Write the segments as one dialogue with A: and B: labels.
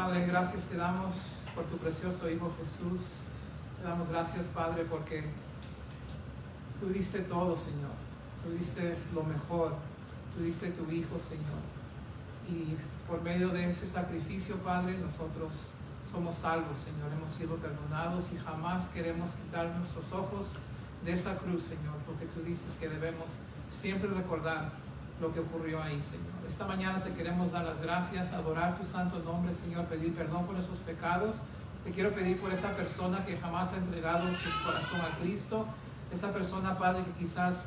A: Padre, gracias te damos por tu precioso Hijo Jesús. Te damos gracias, Padre, porque tú diste todo, Señor. Tú diste lo mejor. Tú diste tu Hijo, Señor. Y por medio de ese sacrificio, Padre, nosotros somos salvos, Señor. Hemos sido perdonados y jamás queremos quitar nuestros ojos de esa cruz, Señor, porque tú dices que debemos siempre recordar lo que ocurrió ahí, Señor. Esta mañana te queremos dar las gracias, adorar tu santo nombre, Señor, pedir perdón por nuestros pecados. Te quiero pedir por esa persona que jamás ha entregado su corazón a Cristo, esa persona, Padre, que quizás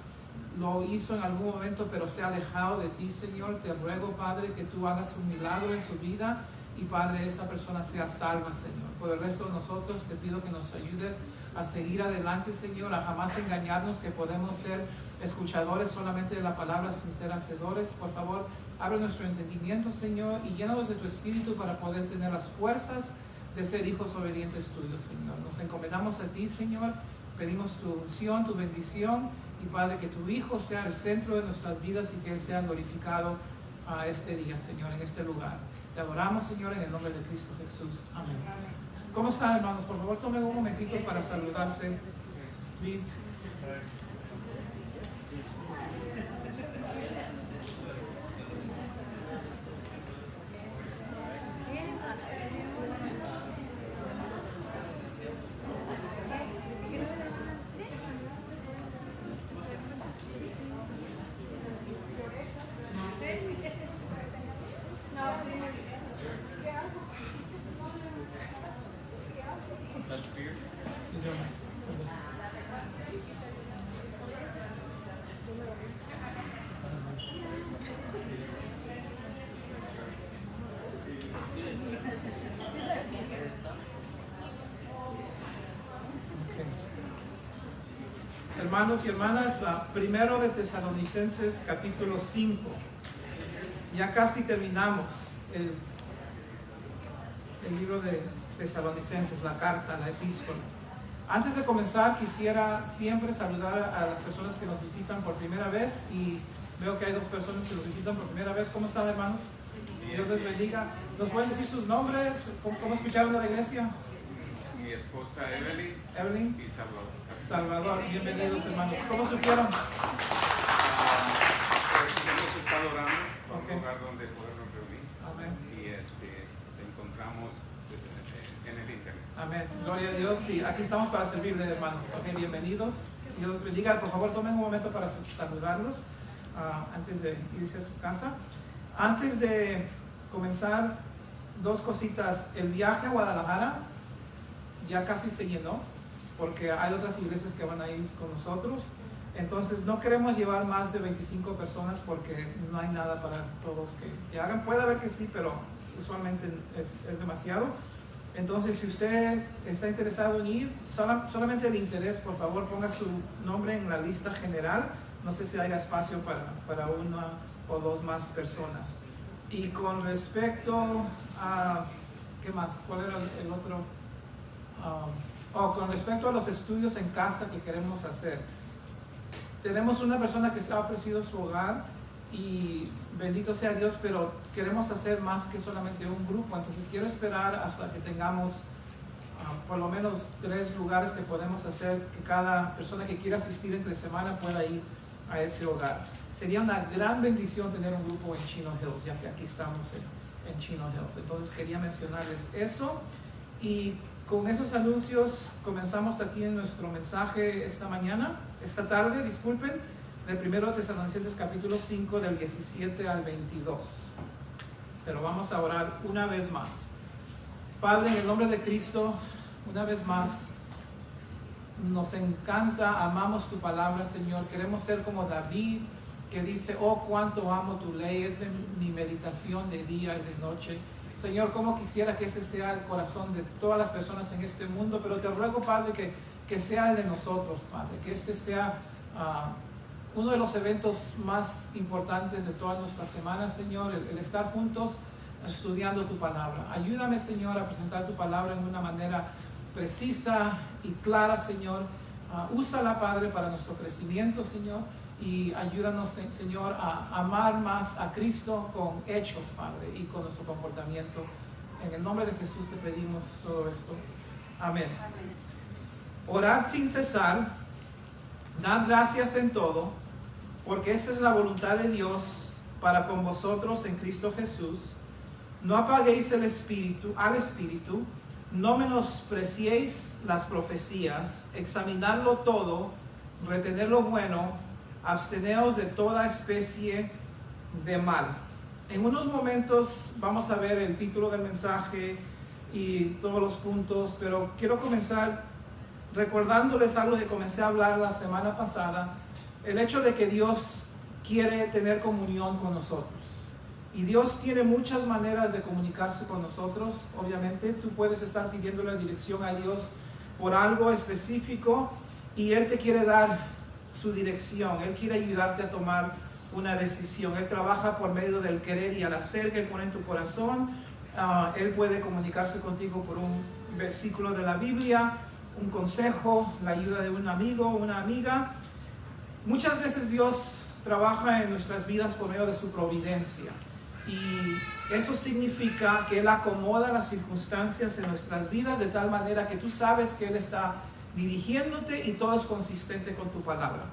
A: lo hizo en algún momento, pero se ha alejado de ti, Señor. Te ruego, Padre, que tú hagas un milagro en su vida y, Padre, esa persona sea salva, Señor. Por el resto de nosotros te pido que nos ayudes a seguir adelante, Señor, a jamás engañarnos que podemos ser escuchadores solamente de la palabra sin ser hacedores. Por favor, abre nuestro entendimiento, Señor, y llénanos de tu Espíritu para poder tener las fuerzas de ser hijos obedientes tuyos, Señor. Nos encomendamos a ti, Señor. Pedimos tu unción, tu bendición y, Padre, que tu Hijo sea el centro de nuestras vidas y que Él sea glorificado a este día, Señor, en este lugar. Te adoramos, Señor, en el nombre de Cristo Jesús. Amén. ¿Cómo están, hermanos? Por favor, tomen un momentito para saludarse. Please. Hermanos y hermanas, primero de Tesalonicenses capítulo 5. Ya casi terminamos el libro de Tesalonicenses, la carta, la epístola. Antes de comenzar, quisiera siempre saludar a las personas que nos visitan por primera vez, y veo que hay dos personas que nos visitan por primera vez. ¿Cómo están, hermanos? Dios les bendiga. ¿Nos pueden decir sus nombres? ¿Cómo escucharon de la iglesia?
B: Mi esposa Evelyn y Salvador.
A: Salvador, bienvenidos, hermanos. ¿Cómo supieron?
B: Hemos estado orando por un lugar donde podernos reunir.
A: Amén.
B: Y encontramos en el internet.
A: Amén. Gloria a Dios. Sí, aquí estamos para servirle, hermanos. Okay, bienvenidos. Dios los bendiga. Por favor, tomen un momento para saludarlos antes de irse a su casa. Antes de comenzar, dos cositas. El viaje a Guadalajara ya casi se llenó, porque hay otras iglesias que van a ir con nosotros. Entonces no queremos llevar más de 25 personas porque no hay nada para todos que hagan. Puede haber que sí, pero usualmente es demasiado. Entonces, si usted está interesado en ir, solamente el interés, por favor, ponga su nombre en la lista general. No sé si hay espacio para una o dos más personas. Y con respecto a... ¿qué más? ¿Cuál era el otro? Con respecto a los estudios en casa que queremos hacer. Tenemos una persona que se ha ofrecido su hogar y bendito sea Dios, pero queremos hacer más que solamente un grupo. Entonces quiero esperar hasta que tengamos por lo menos 3 lugares que podemos hacer, que cada persona que quiera asistir entre semana pueda ir a ese hogar. Sería una gran bendición tener un grupo en Chino Hills, ya que aquí estamos en Chino Hills. Entonces quería mencionarles eso. Y con esos anuncios comenzamos aquí en nuestro mensaje esta tarde, disculpen, del 1 Tesalonicenses capítulo 5 del 17 al 22. Pero vamos a orar una vez más. Padre, en el nombre de Cristo, una vez más, nos encanta, amamos tu palabra, Señor. Queremos ser como David, que dice: oh, cuánto amo tu ley, es mi meditación de día y de noche. Señor, cómo quisiera que ese sea el corazón de todas las personas en este mundo, pero te ruego, Padre, que sea el de nosotros, Padre, que este sea uno de los eventos más importantes de todas nuestras semanas, Señor, el estar juntos estudiando tu palabra. Ayúdame, Señor, a presentar tu palabra en una manera precisa y clara, Señor. Úsala, Padre, para nuestro crecimiento, Señor, y ayúdanos, Señor, a amar más a Cristo con hechos, Padre, y con nuestro comportamiento En el nombre de Jesús te pedimos todo esto. Amén. Orad sin cesar, dad gracias en todo, porque esta es la voluntad de Dios para con vosotros en Cristo Jesús. No apaguéis al Espíritu, no menospreciéis las profecías, examinadlo todo, retened lo bueno, absteneos de toda especie de mal. En unos momentos vamos a ver el título del mensaje y todos los puntos, pero quiero comenzar recordándoles algo que comencé a hablar la semana pasada, el hecho de que Dios quiere tener comunión con nosotros. Y Dios tiene muchas maneras de comunicarse con nosotros. Obviamente tú puedes estar pidiendo la dirección a Dios por algo específico y Él te quiere dar su dirección. Él quiere ayudarte a tomar una decisión. Él trabaja por medio del querer y al hacer que Él pone en tu corazón. Él puede comunicarse contigo por un versículo de la Biblia, un consejo, la ayuda de un amigo o una amiga. Muchas veces Dios trabaja en nuestras vidas por medio de su providencia. Y eso significa que Él acomoda las circunstancias en nuestras vidas de tal manera que tú sabes que Él está dirigiéndote y todo es consistente con tu palabra.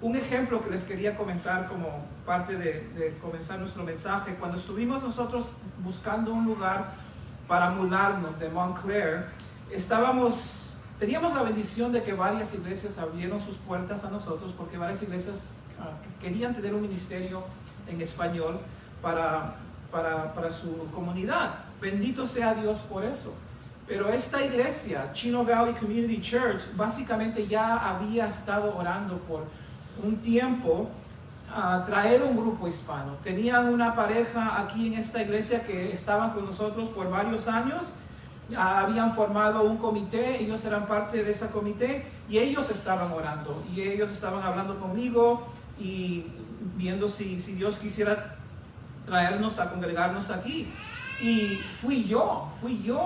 A: Un ejemplo que les quería comentar como parte de comenzar nuestro mensaje, cuando estuvimos nosotros buscando un lugar para mudarnos de Montclair, teníamos la bendición de que varias iglesias abrieron sus puertas a nosotros porque varias iglesias querían tener un ministerio en español para su comunidad. Bendito sea Dios por eso. Pero esta iglesia, Chino Valley Community Church, básicamente ya había estado orando por un tiempo a traer un grupo hispano. Tenían una pareja aquí en esta iglesia que estaban con nosotros por varios años. Habían formado un comité, ellos eran parte de ese comité y ellos estaban orando y ellos estaban hablando conmigo y viendo si Dios quisiera traernos a congregarnos aquí. Y fui yo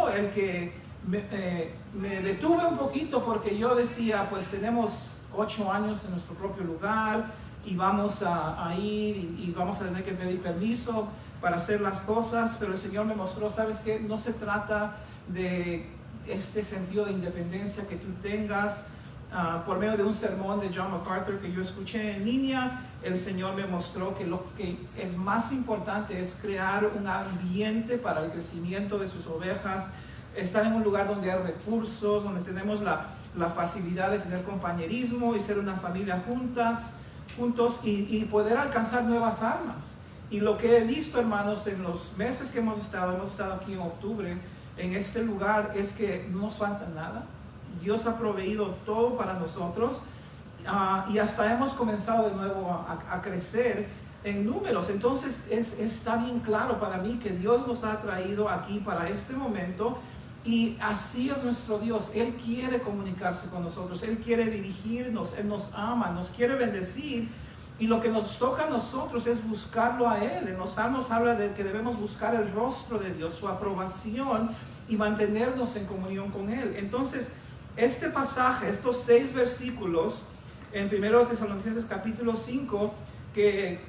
A: el que me detuve un poquito porque yo decía, pues tenemos 8 años en nuestro propio lugar y vamos a ir y vamos a tener que pedir permiso para hacer las cosas, pero el Señor me mostró, ¿sabes qué? No se trata de este sentido de independencia que tú tengas. Por medio de un sermón de John MacArthur que yo escuché en línea, el Señor me mostró que lo que es más importante es crear un ambiente para el crecimiento de sus ovejas, estar en un lugar donde hay recursos, donde tenemos la facilidad de tener compañerismo y ser una familia juntos y poder alcanzar nuevas almas. Y lo que he visto, hermanos, en los meses que hemos estado aquí en octubre, en este lugar, es que no nos falta nada. Dios ha proveído todo para nosotros y hasta hemos comenzado de nuevo a crecer en números. Entonces está bien claro para mí que Dios nos ha traído aquí para este momento y así es nuestro Dios. Él quiere comunicarse con nosotros, Él quiere dirigirnos, Él nos ama, nos quiere bendecir y lo que nos toca a nosotros es buscarlo a Él. En los Salmos habla de que debemos buscar el rostro de Dios, su aprobación y mantenernos en comunión con Él. Entonces, este pasaje, estos 6 versículos en 1 Tesalonicenses capítulo 5 que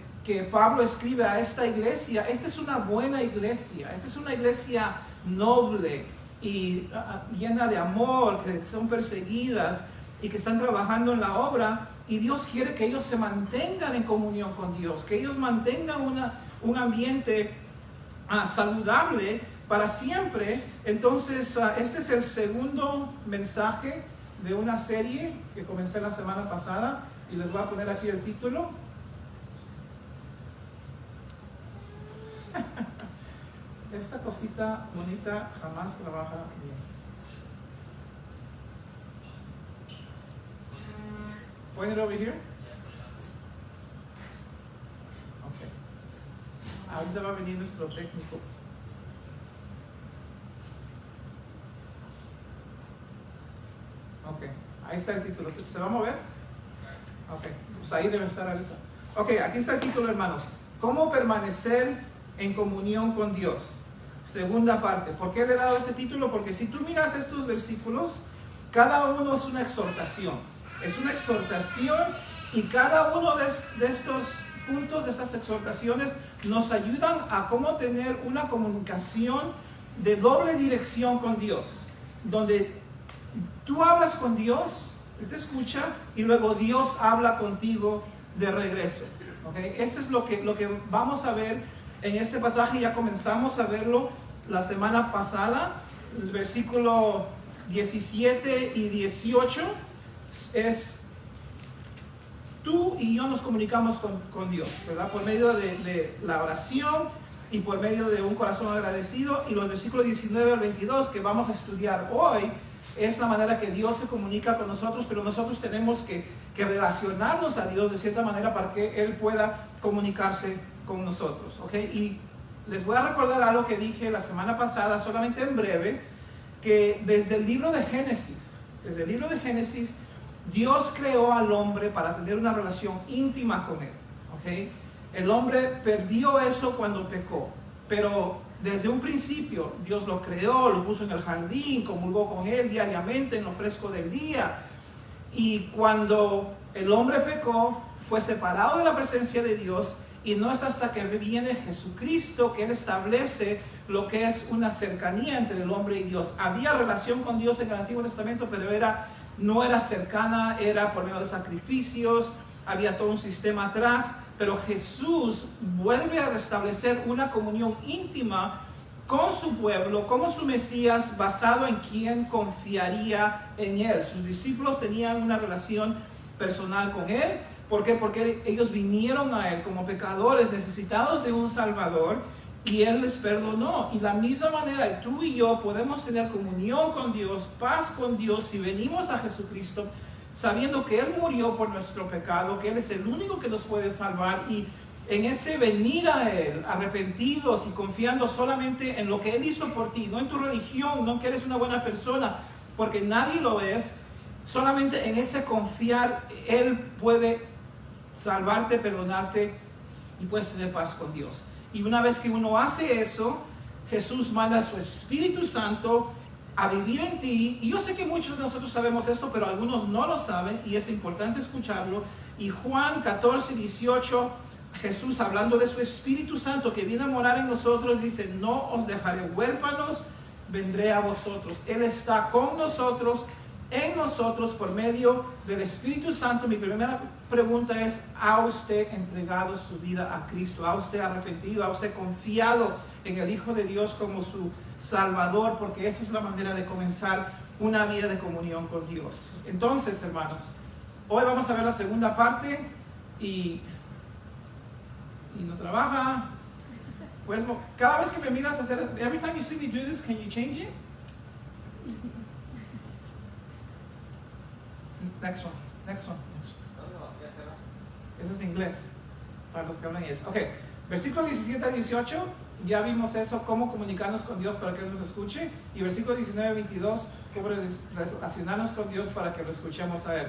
A: Pablo escribe a esta iglesia, esta es una buena iglesia, esta es una iglesia noble y llena de amor, que son perseguidas y que están trabajando en la obra, y Dios quiere que ellos se mantengan en comunión con Dios, que ellos mantengan un ambiente saludable para siempre. Entonces este es el segundo mensaje de una serie que comencé la semana pasada y les voy a poner aquí el título. Esta cosita bonita jamás trabaja bien. Point it over here. Okay. Ahorita va a venir nuestro técnico. Ok, ahí está el título. ¿Se va a mover? Ok, pues ahí debe estar ahorita. Ok, aquí está el título, hermanos. ¿Cómo permanecer en comunión con Dios? Segunda parte. ¿Por qué le he dado ese título? Porque si tú miras estos versículos, cada uno es una exhortación. Es una exhortación y cada uno de estos puntos, de estas exhortaciones, nos ayudan a cómo tener una comunicación de doble dirección con Dios, donde tú hablas con Dios, Él te escucha, y luego Dios habla contigo de regreso. ¿Okay? Eso es lo que vamos a ver en este pasaje. Ya comenzamos a verlo la semana pasada. El versículo 17 y 18 es: tú y yo nos comunicamos con Dios, ¿verdad? Por medio de la oración y por medio de un corazón agradecido. Y los versículos 19 al 22 que vamos a estudiar hoy es la manera que Dios se comunica con nosotros, pero nosotros tenemos que relacionarnos a Dios de cierta manera para que Él pueda comunicarse con nosotros, ¿ok? Y les voy a recordar algo que dije la semana pasada, solamente en breve, que desde el libro de Génesis, Dios creó al hombre para tener una relación íntima con Él, ¿ok? El hombre perdió eso cuando pecó, pero desde un principio Dios lo creó, lo puso en el jardín, comulgó con Él diariamente en lo fresco del día. Y cuando el hombre pecó, fue separado de la presencia de Dios, y no es hasta que viene Jesucristo que Él establece lo que es una cercanía entre el hombre y Dios. Había relación con Dios en el Antiguo Testamento, pero no era cercana, era por medio de sacrificios, había todo un sistema atrás, pero Jesús vuelve a restablecer una comunión íntima con su pueblo, como su Mesías, basado en quien confiaría en Él. Sus discípulos tenían una relación personal con Él. ¿Por qué? Porque ellos vinieron a Él como pecadores necesitados de un Salvador, y Él les perdonó. Y de la misma manera, tú y yo podemos tener comunión con Dios, paz con Dios, si venimos a Jesucristo, sabiendo que Él murió por nuestro pecado, que Él es el único que nos puede salvar. Y en ese venir a Él, arrepentidos y confiando solamente en lo que Él hizo por ti, no en tu religión, no que eres una buena persona, porque nadie lo es, solamente en ese confiar, Él puede salvarte, perdonarte, y puedes tener paz con Dios. Y una vez que uno hace eso, Jesús manda a su Espíritu Santo a vivir en ti. Y yo sé que muchos de nosotros sabemos esto, pero algunos no lo saben, y es importante escucharlo. Y Juan 14, 18, Jesús, hablando de su Espíritu Santo que viene a morar en nosotros, dice: no os dejaré huérfanos, vendré a vosotros. Él está con nosotros, en nosotros, por medio del Espíritu Santo. Mi primera pregunta es: ¿ha usted entregado su vida a Cristo? ¿Ha usted arrepentido? ¿Ha usted confiado en el Hijo de Dios como su Salvador? Porque esa es la manera de comenzar una vida de comunión con Dios. Entonces, hermanos, hoy vamos a ver la segunda parte, y no trabaja. Pues cada vez que me miras hacer, every time you see me do this, can you change it? Next one. Eso es inglés, para los que hablan eso. Ok, versículo 17 a 18, ya vimos eso, cómo comunicarnos con Dios para que Él nos escuche. Y versículo 19 a 22, cómo relacionarnos con Dios para que lo escuchemos a Él.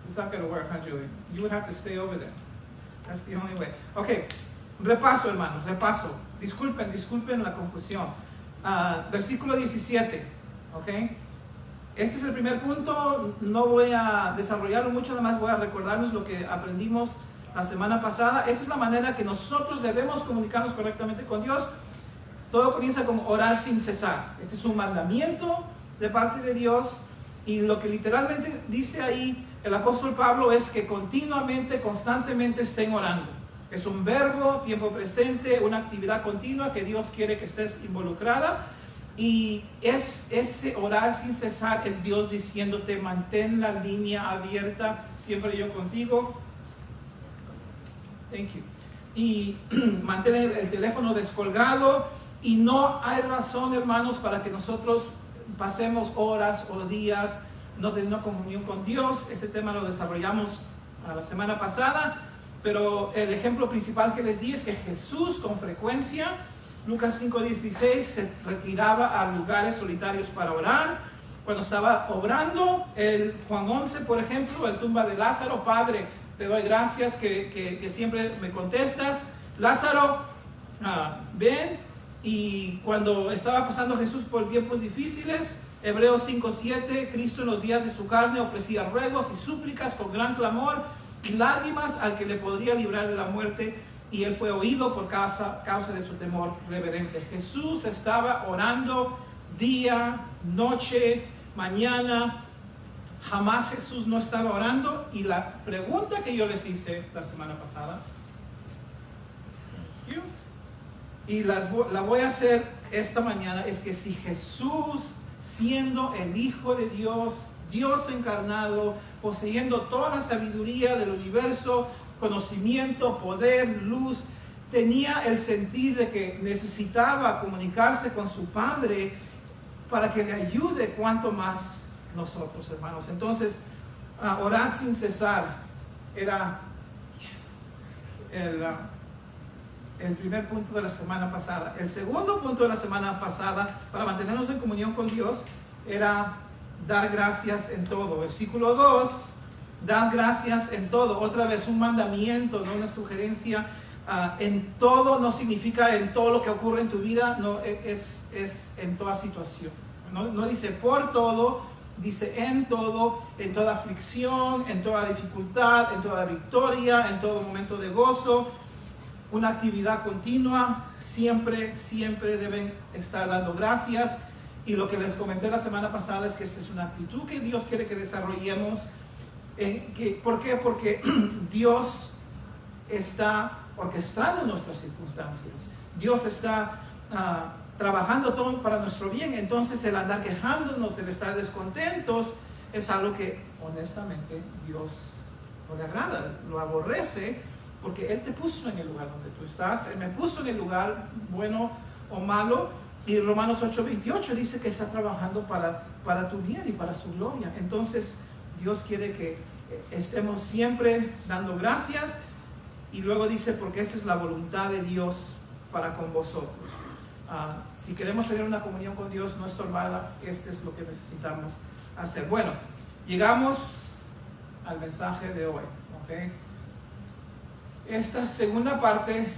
A: It's not going to work, huh, Julie? You would have to stay over there. That's the only way. Ok, repaso, hermanos, repaso. Disculpen la confusión. Versículo 17, ok. Este es el primer punto, no voy a desarrollarlo mucho, nada más voy a recordarnos lo que aprendimos la semana pasada. Esa es la manera que nosotros debemos comunicarnos correctamente con Dios. Todo comienza con orar sin cesar. Este es un mandamiento de parte de Dios, y lo que literalmente dice ahí el apóstol Pablo es que continuamente, constantemente estén orando. Es un verbo, tiempo presente, una actividad continua que Dios quiere que estés involucrada. Y ese orar sin cesar es Dios diciéndote: mantén la línea abierta, siempre yo contigo. Thank you. Y mantén el teléfono descolgado. Y no hay razón, hermanos, para que nosotros pasemos horas o días no teniendo comunión con Dios. Este tema lo desarrollamos la semana pasada, pero el ejemplo principal que les di es que Jesús con frecuencia, Lucas 5:16, se retiraba a lugares solitarios para orar. Cuando estaba obrando, Juan 11, por ejemplo, el tumba de Lázaro: Padre, te doy gracias que siempre me contestas. Lázaro, ven. Y cuando estaba pasando Jesús por tiempos difíciles, Hebreos 5:7, Cristo en los días de su carne ofrecía ruegos y súplicas con gran clamor y lágrimas al que le podría librar de la muerte, y él fue oído por causa de su temor reverente. Jesús estaba orando día, noche, mañana. Jamás Jesús no estaba orando. Y la pregunta que yo les hice la semana pasada, y la voy a hacer esta mañana, es que si Jesús, siendo el Hijo de Dios, Dios encarnado, poseyendo toda la sabiduría del universo, conocimiento, poder, luz, tenía el sentir de que necesitaba comunicarse con su Padre para que le ayude, cuanto más nosotros, hermanos. Entonces, orar sin cesar era el primer punto de la semana pasada. El segundo punto de la semana pasada, para mantenernos en comunión con Dios, era dar gracias en todo. Versículo 2, dar gracias en todo. Otra vez un mandamiento, no una sugerencia. En todo no significa en todo lo que ocurre en tu vida, no, es en toda situación. No dice por todo, dice en todo, en toda aflicción, en toda dificultad, en toda victoria, en todo momento de gozo. Una actividad continua, siempre deben estar dando gracias. Y lo que les comenté la semana pasada es que esta es una actitud que Dios quiere que desarrollemos. ¿Por qué? Porque Dios está orquestando nuestras circunstancias. Dios está trabajando todo para nuestro bien. Entonces el andar quejándonos, el estar descontentos, es algo que honestamente Dios no le agrada, lo aborrece. Porque Él te puso en el lugar donde tú estás. Él me puso en el lugar bueno o malo. Y Romanos 8:28 dice que está trabajando para tu bien y para su gloria. Entonces Dios quiere que estemos siempre dando gracias. Y luego dice, porque esta es la voluntad de Dios para con vosotros. Si queremos tener una comunión con Dios no estorbada, este es lo que necesitamos hacer. Bueno, llegamos al mensaje de hoy. ¿Okay? Esta segunda parte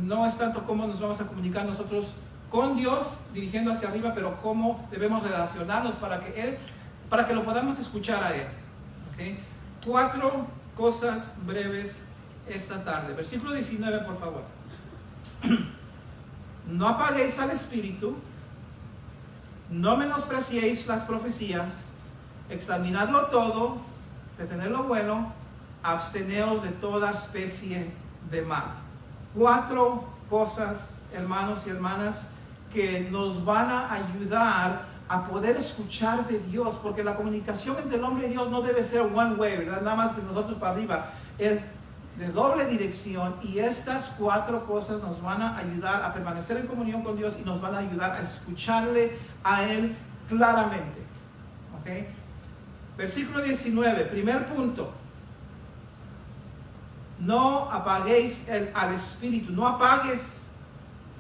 A: no es tanto cómo nos vamos a comunicar nosotros con Dios, dirigiendo hacia arriba, pero cómo debemos relacionarnos para que lo podamos escuchar a Él. ¿Okay? 4 cosas breves esta tarde. Versículo 19, por favor. No apaguéis al Espíritu, no menospreciéis las profecías, examinadlo todo, retened lo bueno, absteneos de toda especie de mal. 4 cosas, hermanos y hermanas, que nos van a ayudar a poder escuchar de Dios, porque la comunicación entre el hombre y Dios no debe ser one way, ¿verdad? Nada más de nosotros para arriba, es de doble dirección, y estas 4 cosas nos van a ayudar a permanecer en comunión con Dios y nos van a ayudar a escucharle a Él claramente. ¿Okay? Versículo 19, primer punto. No apaguéis al Espíritu, no apagues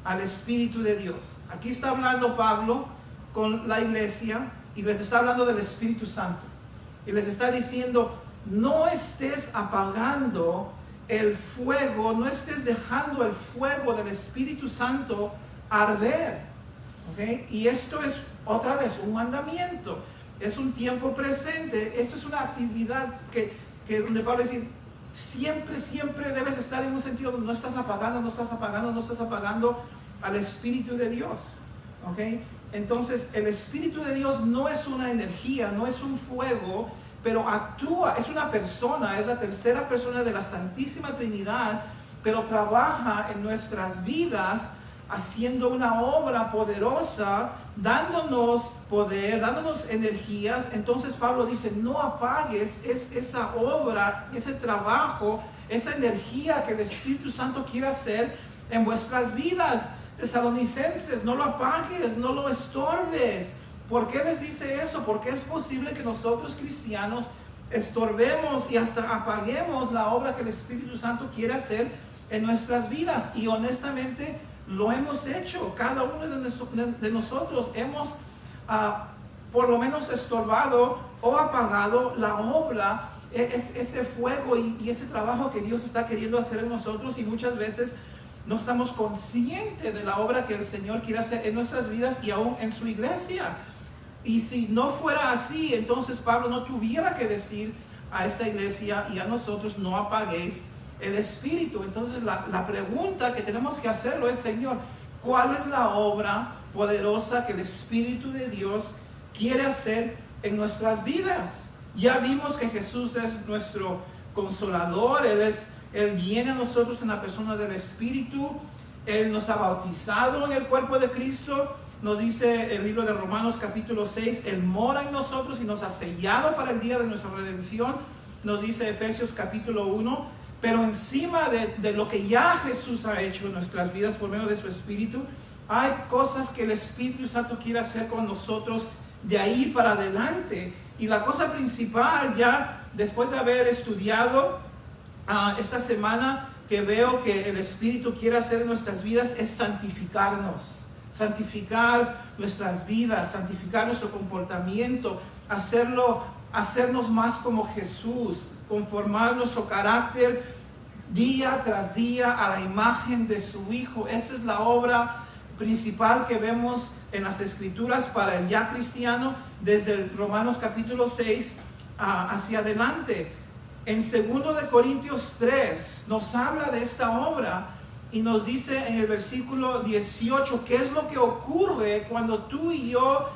A: al Espíritu de Dios. Aquí está hablando Pablo con la iglesia y les está hablando del Espíritu Santo. Y les está diciendo, no estés apagando el fuego, no estés dejando el fuego del Espíritu Santo arder. ¿Okay? Y esto es otra vez un mandamiento, es un tiempo presente, esto es una actividad que donde Pablo dice, siempre debes estar en un sentido donde no estás apagando al Espíritu de Dios. ¿Okay? Entonces el Espíritu de Dios no es una energía, no es un fuego, pero actúa, es una persona, es la tercera persona de la Santísima Trinidad, pero trabaja en nuestras vidas haciendo una obra poderosa, dándonos poder, dándonos energías. Entonces Pablo dice, no apagues esa obra, ese trabajo, esa energía que el Espíritu Santo quiere hacer en vuestras vidas. Tesalonicenses, no lo apagues, no lo estorbes. ¿Por qué les dice eso? Porque es posible que nosotros cristianos estorbemos y hasta apaguemos la obra que el Espíritu Santo quiere hacer en nuestras vidas. Y honestamente lo hemos hecho. Cada uno de nosotros hemos por lo menos estorbado o apagado la obra, ese fuego y ese trabajo que Dios está queriendo hacer en nosotros, y muchas veces no estamos conscientes de la obra que el Señor quiere hacer en nuestras vidas y aún en su iglesia. Y si no fuera así, entonces Pablo no tuviera que decir a esta iglesia y a nosotros, no apaguéis
C: el Espíritu. Entonces la pregunta que tenemos que hacerlo es, Señor, ¿cuál es la obra poderosa que el Espíritu de Dios quiere hacer en nuestras vidas? Ya vimos que Jesús es nuestro consolador, Él viene a nosotros en la persona del Espíritu, Él nos ha bautizado en el cuerpo de Cristo. Nos dice el libro de Romanos capítulo 6, Él mora en nosotros y nos ha sellado para el día de nuestra redención. Nos dice Efesios capítulo 1, pero encima de lo que ya Jesús ha hecho en nuestras vidas por medio de su Espíritu, hay cosas que el Espíritu Santo quiere hacer con nosotros de ahí para adelante. Y la cosa principal, ya después de haber estudiado esta semana, que veo que el Espíritu quiere hacer en nuestras vidas, es santificarnos. Santificar nuestras vidas, santificar nuestro comportamiento, hacernos más como Jesús, conformar nuestro carácter día tras día a la imagen de su Hijo. Esa es la obra principal que vemos en las Escrituras para el ya cristiano, desde el Romanos capítulo 6 hacia adelante. En 2 de Corintios 3 nos habla de esta obra y nos dice en el versículo 18 qué es lo que ocurre cuando tú y yo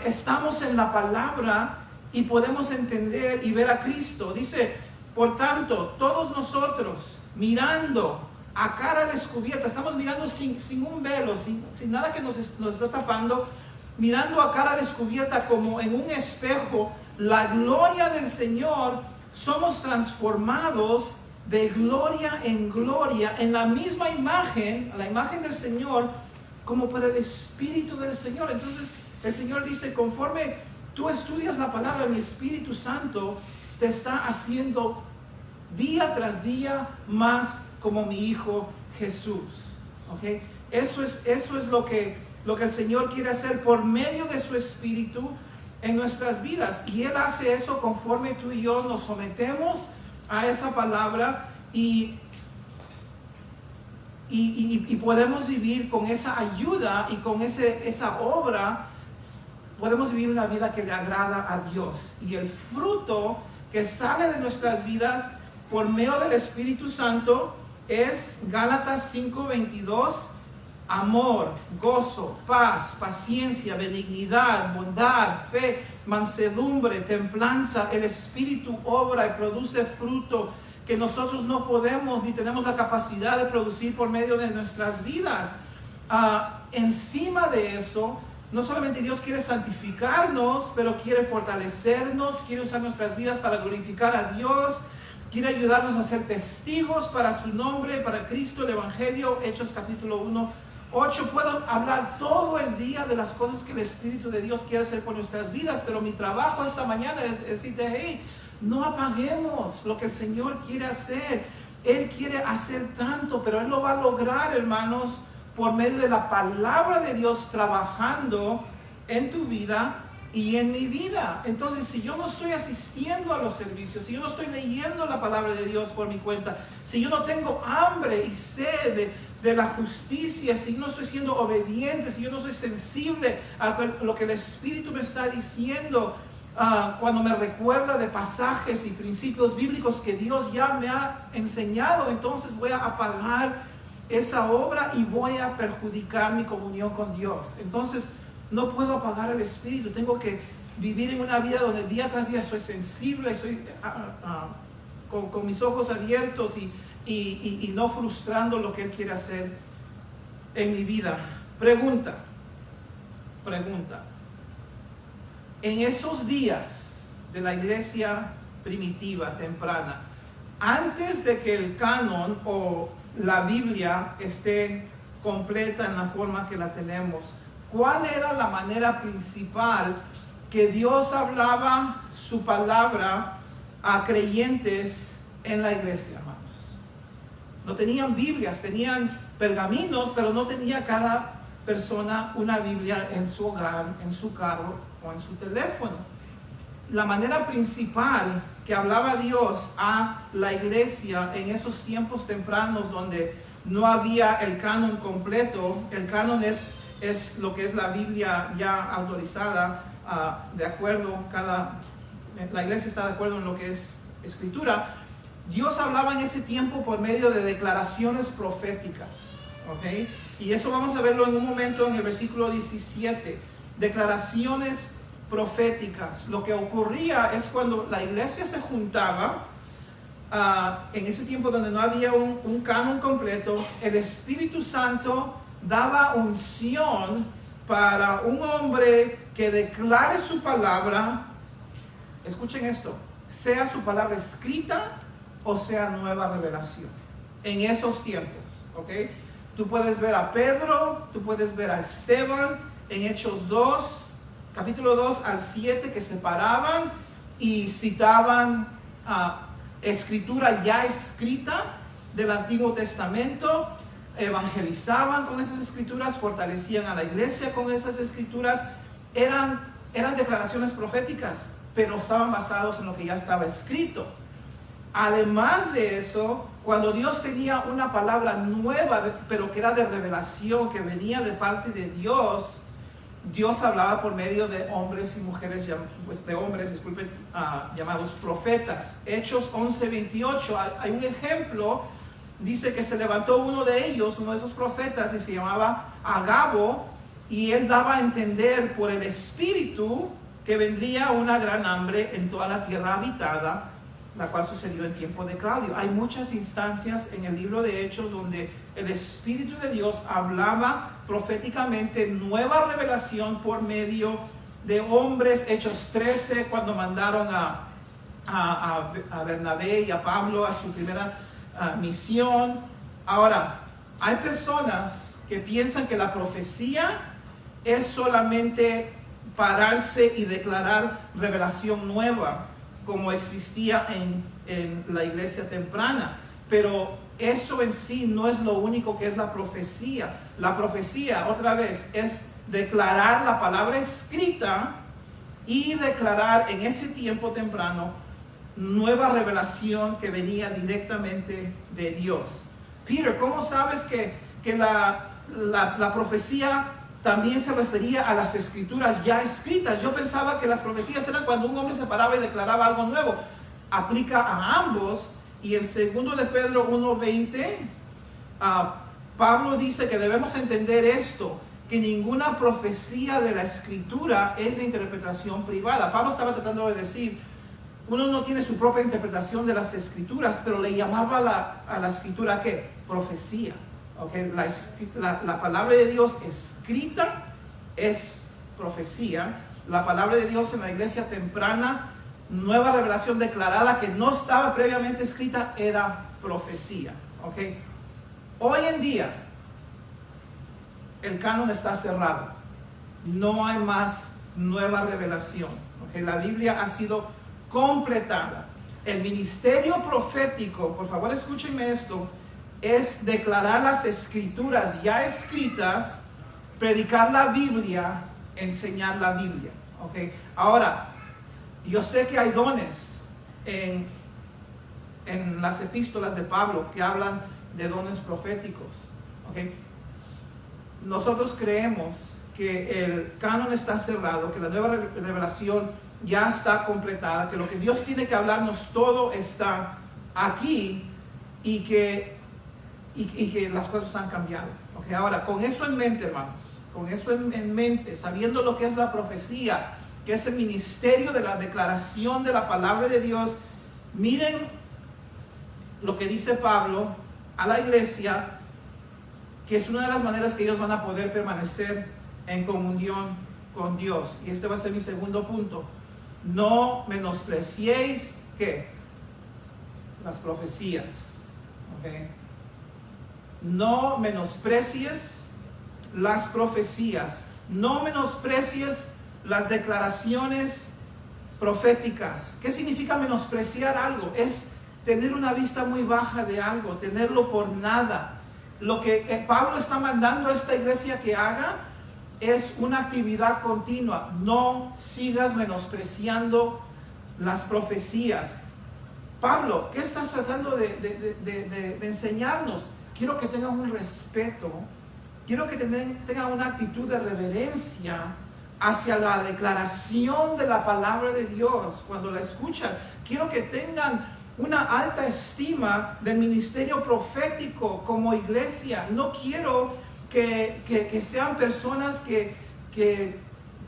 C: estamos en la palabra y podemos entender y ver a Cristo. Dice, por tanto, todos nosotros mirando a cara descubierta, estamos mirando sin un velo, sin nada que nos está tapando, mirando a cara descubierta como en un espejo la gloria del Señor, somos transformados de gloria en gloria en la misma imagen, la imagen del Señor, como por el Espíritu del Señor. Entonces el Señor dice, conforme tú estudias la palabra, mi Espíritu Santo te está haciendo día tras día más como mi Hijo Jesús. ¿Okay? Eso es lo que el Señor quiere hacer por medio de su Espíritu en nuestras vidas. Y Él hace eso conforme tú y yo nos sometemos a esa palabra y podemos vivir con esa ayuda y con esa obra. Podemos vivir una vida que le agrada a Dios. Y el fruto que sale de nuestras vidas por medio del Espíritu Santo es Gálatas 5:22, amor, gozo, paz, paciencia, benignidad, bondad, fe, mansedumbre, templanza. El Espíritu obra y produce fruto que nosotros no podemos ni tenemos la capacidad de producir por medio de nuestras vidas. Encima de eso, no solamente Dios quiere santificarnos, pero quiere fortalecernos, quiere usar nuestras vidas para glorificar a Dios, quiere ayudarnos a ser testigos para su nombre, para Cristo, el Evangelio. Hechos capítulo 1:8. Puedo hablar todo el día de las cosas que el Espíritu de Dios quiere hacer por nuestras vidas, pero mi trabajo esta mañana es decirte, hey, no apaguemos lo que el Señor quiere hacer. Él quiere hacer tanto, pero Él lo va a lograr, hermanos, por medio de la palabra de Dios trabajando en tu vida y en mi vida. Entonces, si yo no estoy asistiendo a los servicios, si yo no estoy leyendo la palabra de Dios por mi cuenta, si yo no tengo hambre y sed de la justicia, si yo no estoy siendo obediente, si yo no soy sensible a lo que el Espíritu me está diciendo, cuando me recuerda de pasajes y principios bíblicos que Dios ya me ha enseñado, entonces voy a apagar esa obra y voy a perjudicar mi comunión con Dios. Entonces no puedo apagar el Espíritu, tengo que vivir en una vida donde día tras día soy sensible, soy con mis ojos abiertos y no frustrando lo que Él quiere hacer en mi vida. Pregunta. En esos días de la iglesia primitiva, temprana, antes de que el canon o la Biblia esté completa en la forma que la tenemos, ¿cuál era la manera principal que Dios hablaba su palabra a creyentes en la iglesia, hermanos? No tenían Biblias, tenían pergaminos, pero no tenía cada persona una Biblia en su hogar, en su carro o en su teléfono. La manera principal que hablaba Dios a la iglesia en esos tiempos tempranos donde no había el canon completo, el canon es lo que es la Biblia ya autorizada, de acuerdo, la iglesia está de acuerdo en lo que es escritura. Dios hablaba en ese tiempo por medio de declaraciones proféticas, ¿ok? Y eso vamos a verlo en un momento en el versículo 17. Declaraciones proféticas. Lo que ocurría es cuando la iglesia se juntaba, en ese tiempo donde no había un canon completo, el Espíritu Santo daba unción para un hombre que declare su palabra. Escuchen esto, sea su palabra escrita o sea nueva revelación. En esos tiempos, ¿ok? Tú puedes ver a Pedro, tú puedes ver a Esteban en Hechos 2, capítulo 2 al 7, que se paraban y citaban escritura ya escrita del Antiguo Testamento, evangelizaban con esas escrituras, fortalecían a la iglesia con esas escrituras. Eran declaraciones proféticas, pero estaban basados en lo que ya estaba escrito. Además de eso, cuando Dios tenía una palabra nueva, pero que era de revelación, que venía de parte de Dios, Dios hablaba por medio de hombres y mujeres, llamados profetas. Hechos 11:28, hay un ejemplo, dice que se levantó uno de ellos, uno de esos profetas, y se llamaba Agabo, y él daba a entender por el Espíritu que vendría una gran hambre en toda la tierra habitada, la cual sucedió en tiempo de Claudio. Hay muchas instancias en el libro de Hechos donde el Espíritu de Dios hablaba proféticamente nueva revelación por medio de hombres. Hechos 13, cuando mandaron a Bernabé y a Pablo a su primera misión. Ahora, hay personas que piensan que la profecía es solamente pararse y declarar revelación nueva, como existía en la iglesia temprana. Pero eso en sí no es lo único que es la profecía. La profecía, otra vez, es declarar la palabra escrita y declarar en ese tiempo temprano nueva revelación que venía directamente de Dios. Peter, ¿cómo sabes que la profecía también se refería a las escrituras ya escritas? Yo pensaba que las profecías eran cuando un hombre se paraba y declaraba algo nuevo. Aplica a ambos. Y en 2 de Pedro 1:20, Pablo dice que debemos entender esto, que ninguna profecía de la escritura es de interpretación privada. Pablo estaba tratando de decir, uno no tiene su propia interpretación de las escrituras, pero le llamaba a la escritura, ¿qué? Profecía. Okay, la palabra de Dios escrita es profecía. La palabra de Dios en la iglesia temprana, nueva revelación declarada que no estaba previamente escrita, era profecía. Okay. Hoy en día el canon está cerrado, no hay más nueva revelación. Okay. La Biblia ha sido completada. El ministerio profético, por favor escúchenme esto, es declarar las escrituras ya escritas, predicar la Biblia, enseñar la Biblia. ¿Okay? Ahora, yo sé que hay dones en las epístolas de Pablo que hablan de dones proféticos. ¿Okay? Nosotros creemos que el canon está cerrado, que la nueva revelación ya está completada, que lo que Dios tiene que hablarnos todo está aquí y que las cosas han cambiado. Okay, ahora, con eso en mente, hermanos, con eso en mente, sabiendo lo que es la profecía, que es el ministerio de la declaración de la palabra de Dios, miren lo que dice Pablo a la iglesia, que es una de las maneras que ellos van a poder permanecer en comunión con Dios. Y este va a ser mi segundo punto. No menospreciéis, ¿qué? Las profecías. ¿Okay? No menosprecies las profecías. No menosprecies las declaraciones proféticas. ¿Qué significa menospreciar algo? Es tener una vista muy baja de algo, tenerlo por nada. Lo que Pablo está mandando a esta iglesia que haga es una actividad continua. No sigas menospreciando las profecías. Pablo, ¿qué estás tratando de enseñarnos? Quiero que tengan un respeto, quiero que tengan una actitud de reverencia hacia la declaración de la palabra de Dios cuando la escuchan. Quiero que tengan una alta estima del ministerio profético como iglesia. No quiero que sean personas que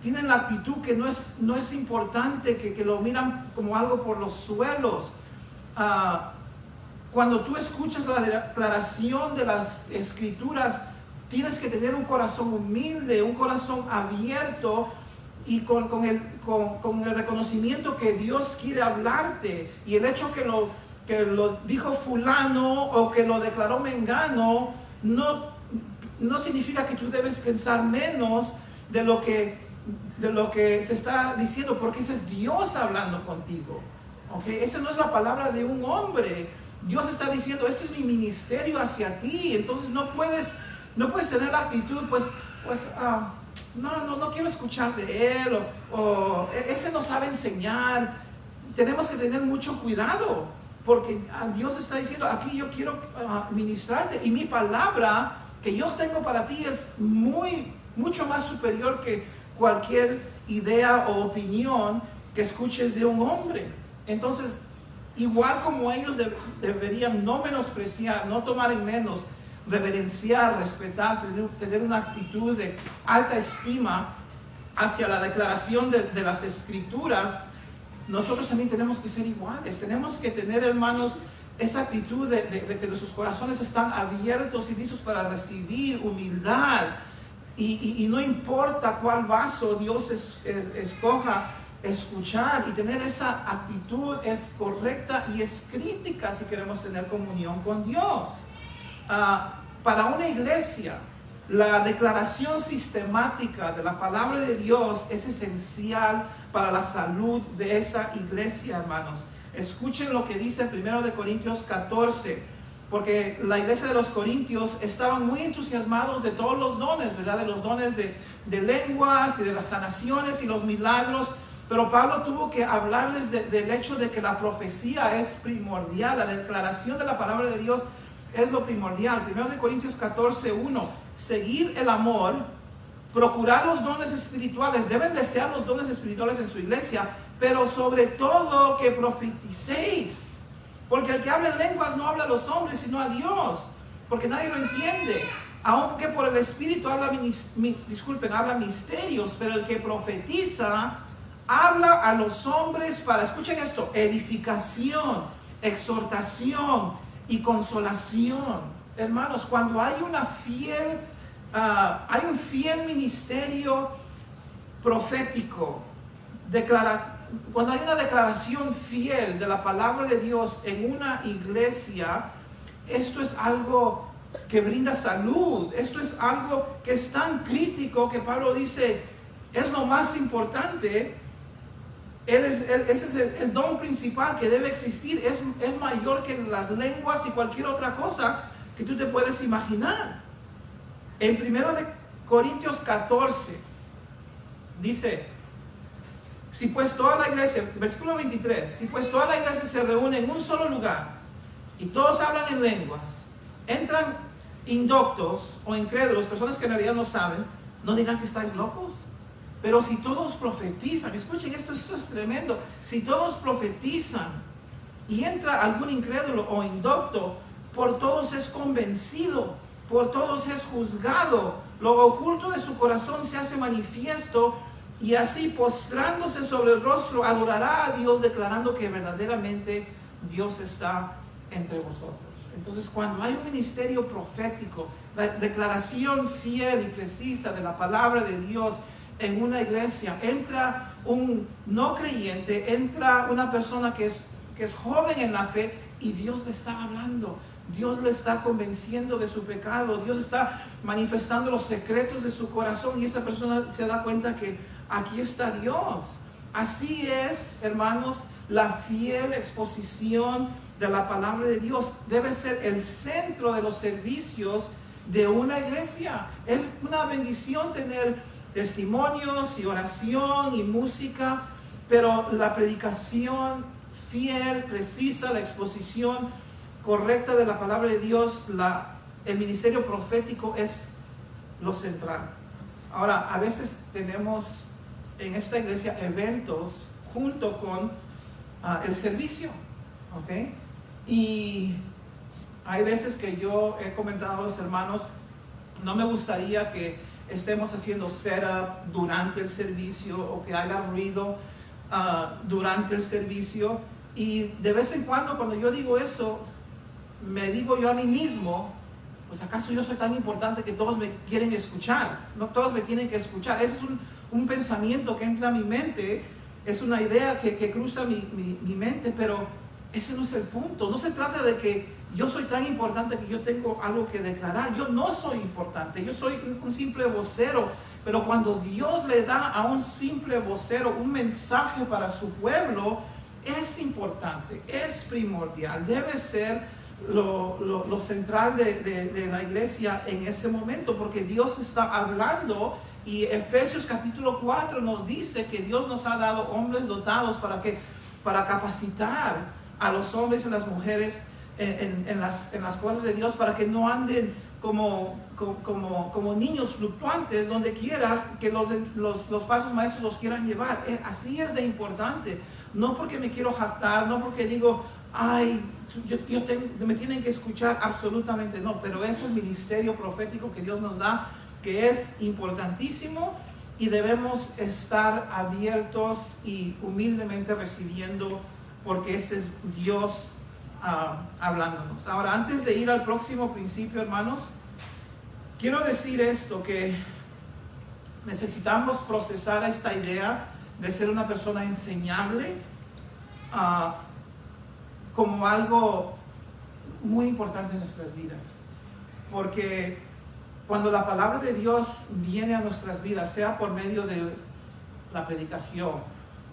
C: tienen la actitud que no es importante, que lo miran como algo por los suelos. Cuando tú escuchas la declaración de las Escrituras, tienes que tener un corazón humilde, un corazón abierto y con el reconocimiento que Dios quiere hablarte. Y el hecho que lo dijo fulano o que lo declaró mengano no significa que tú debes pensar menos de lo que se está diciendo, porque ese es Dios hablando contigo. ¿Okay? Esa no es la palabra de un hombre. Dios está diciendo, este es mi ministerio hacia ti. Entonces no puedes tener la actitud, no quiero escuchar de él, o ese no sabe enseñar. Tenemos que tener mucho cuidado, porque Dios está diciendo, aquí yo quiero ministrarte, y mi palabra que yo tengo para ti es mucho más superior que cualquier idea o opinión que escuches de un hombre. Entonces, igual como ellos deberían no menospreciar, no tomar en menos, reverenciar, respetar, tener una actitud de alta estima hacia la declaración de las Escrituras, nosotros también tenemos que ser iguales. Tenemos que tener, hermanos, esa actitud de que nuestros corazones están abiertos y listos para recibir humildad, y no importa cuál vaso Dios escoja escuchar, y tener esa actitud es correcta y es crítica si queremos tener comunión con Dios. Para una iglesia, la declaración sistemática de la palabra de Dios es esencial para la salud de esa iglesia, hermanos. Escuchen lo que dice 1 Corintios 14, porque la iglesia de los Corintios estaban muy entusiasmados de todos los dones, ¿verdad? De los dones de lenguas y de las sanaciones y los milagros. Pero Pablo tuvo que hablarles del hecho de que la profecía es primordial, la declaración de la palabra de Dios es lo primordial. 1 Corintios 14:1, seguir el amor, procurar los dones espirituales, deben desear los dones espirituales en su iglesia, pero sobre todo que profeticéis, porque el que habla en lenguas no habla a los hombres sino a Dios, porque nadie lo entiende, aunque por el Espíritu habla misterios, pero el que profetiza habla a los hombres para, escuchen esto, edificación, exhortación y consolación. Hermanos, cuando hay un fiel ministerio profético, cuando hay una declaración fiel de la palabra de Dios en una iglesia, esto es algo que brinda salud. Esto es algo que es tan crítico que Pablo dice, es lo más importante. Ese es el don principal que debe existir. Es mayor que las lenguas y cualquier otra cosa que tú te puedes imaginar. En 1 Corintios 14 dice, si pues toda la iglesia, versículo 23, si pues toda la iglesia se reúne en un solo lugar y todos hablan en lenguas, entran indoctos o incrédulos, personas que en realidad no saben, ¿no dirán que estáis locos? Pero si todos profetizan, escuchen esto es tremendo, si todos profetizan y entra algún incrédulo o indocto, por todos es convencido, por todos es juzgado, lo oculto de su corazón se hace manifiesto, y así postrándose sobre el rostro adorará a Dios, declarando que verdaderamente Dios está entre vosotros. Entonces, cuando hay un ministerio profético, la declaración fiel y precisa de la palabra de Dios en una iglesia, entra un no creyente, entra una persona que es joven en la fe, y Dios le está hablando, Dios le está convenciendo de su pecado, Dios está manifestando los secretos de su corazón, y esta persona se da cuenta que aquí está Dios. Así es, hermanos, la fiel exposición de la palabra de Dios debe ser el centro de los servicios de una iglesia. Es una bendición tener testimonios y oración y música, pero la predicación fiel, precisa, la exposición correcta de la palabra de Dios, el ministerio profético es lo central. Ahora, a veces tenemos en esta iglesia eventos junto con el servicio. ¿ok? Y hay veces que yo he comentado a los hermanos, no me gustaría que estemos haciendo setup durante el servicio o que haga ruido durante el servicio. Y de vez en cuando yo digo eso, me digo yo a mí mismo, pues acaso yo soy tan importante que todos me quieren escuchar, no todos me tienen que escuchar. Ese es un pensamiento que entra a mi mente, es una idea que cruza mi mente, pero ese no es el punto. No se trata de que yo soy tan importante que yo tengo algo que declarar. Yo no soy importante, yo soy un simple vocero, pero cuando Dios le da a un simple vocero un mensaje para su pueblo, es importante, es primordial, debe ser lo central de la iglesia en ese momento, porque Dios está hablando. Y Efesios capítulo 4 nos dice que Dios nos ha dado hombres dotados para capacitar a los hombres y las mujeres en las cosas de Dios, para que no anden como niños fluctuantes donde quiera que los falsos maestros los quieran llevar. Así es de importante. No porque me quiero jactar, no porque digo, ay, me tienen que escuchar, absolutamente no, pero es el ministerio profético que Dios nos da, que es importantísimo, y debemos estar abiertos y humildemente recibiendo, porque este es Dios hablándonos. Ahora, antes de ir al próximo principio, hermanos, quiero decir esto, que necesitamos procesar esta idea de ser una persona enseñable como algo muy importante en nuestras vidas, porque cuando la palabra de Dios viene a nuestras vidas, sea por medio de la predicación,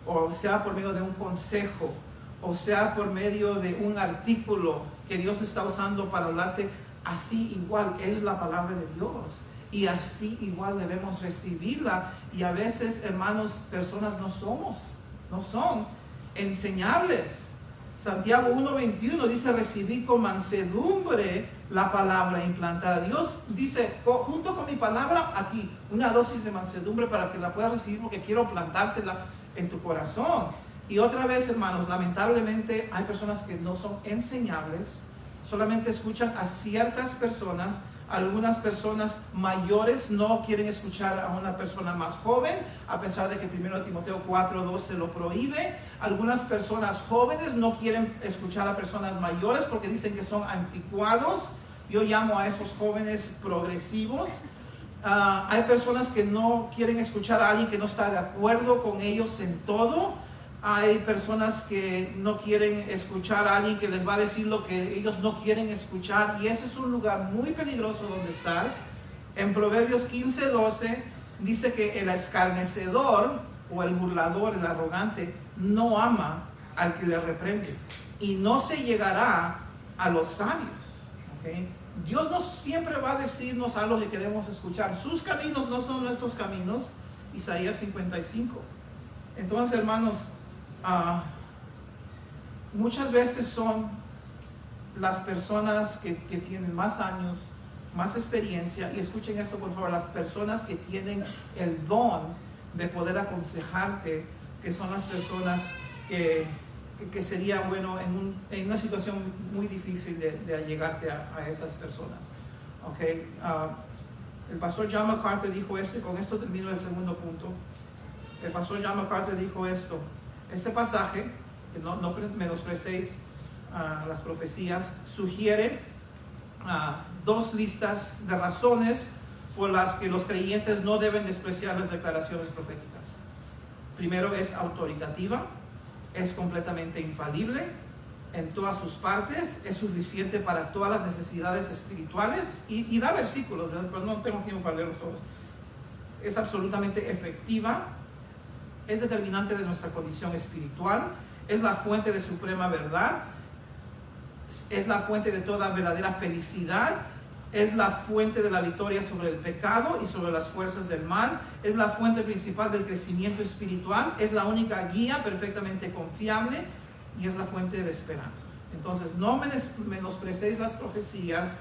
C: o sea por medio de un consejo, o sea por medio de un artículo que Dios está usando para hablarte, así igual es la palabra de Dios, y así igual debemos recibirla. Y a veces, hermanos, personas no son enseñables. Santiago 1:21 dice: recibí con mansedumbre la palabra implantada. Dios dice, junto con mi palabra, aquí, una dosis de mansedumbre para que la puedas recibir, porque quiero plantártela en tu corazón. Y otra vez, hermanos, lamentablemente hay personas que no son enseñables, solamente escuchan a ciertas personas. Algunas personas mayores no quieren escuchar a una persona más joven, a pesar de que 1 Timoteo 4:12 lo prohíbe. Algunas personas jóvenes no quieren escuchar a personas mayores porque dicen que son anticuados. Yo llamo a esos jóvenes progresivos. Hay personas que no quieren escuchar a alguien que no está de acuerdo con ellos en todo. Hay personas que no quieren escuchar a alguien que les va a decir lo que ellos no quieren escuchar, y ese es un lugar muy peligroso donde estar. En Proverbios 15:12 dice que el escarnecedor o el burlador, el arrogante, no ama al que le reprende, y no se llegará a los sabios. ¿Okay? Dios no siempre va a decirnos algo que queremos escuchar. Sus caminos no son nuestros caminos. Isaías 55. Entonces, hermanos, muchas veces son las personas que tienen más años, más experiencia, y escuchen esto por favor, las personas que tienen el don de poder aconsejarte, que son las personas que sería bueno en una situación muy difícil de allegarte a esas personas. Okay. El pastor John MacArthur dijo esto, y con esto termino el segundo punto. El pastor John MacArthur dijo esto: este pasaje, que no menosprecéis las profecías, sugiere dos listas de razones por las que los creyentes no deben despreciar las declaraciones proféticas. Primero, es autoritativa, es completamente infalible en todas sus partes, es suficiente para todas las necesidades espirituales, y da versículos, ¿verdad? Pero no tengo tiempo para leerlos todos. Es absolutamente efectiva, es determinante de nuestra condición espiritual, es la fuente de suprema verdad, es la fuente de toda verdadera felicidad, es la fuente de la victoria sobre el pecado y sobre las fuerzas del mal, es la fuente principal del crecimiento espiritual, es la única guía perfectamente confiable, y es la fuente de esperanza. Entonces, no menosprecéis las profecías.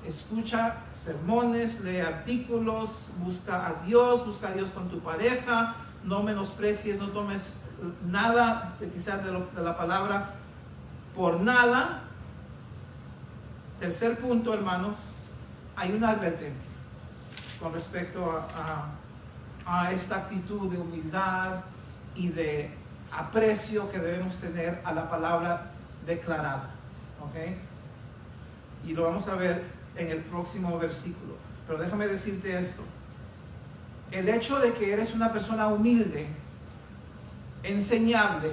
C: Escucha sermones, lee artículos, busca a Dios con tu pareja. No menosprecies, no tomes nada que sea de la palabra por nada. Tercer punto, hermanos, hay una advertencia con respecto a esta actitud de humildad y de aprecio que debemos tener a la palabra declarada. ¿Ok? Y lo vamos a ver en el próximo versículo. Pero déjame decirte esto. El hecho de que eres una persona humilde, enseñable,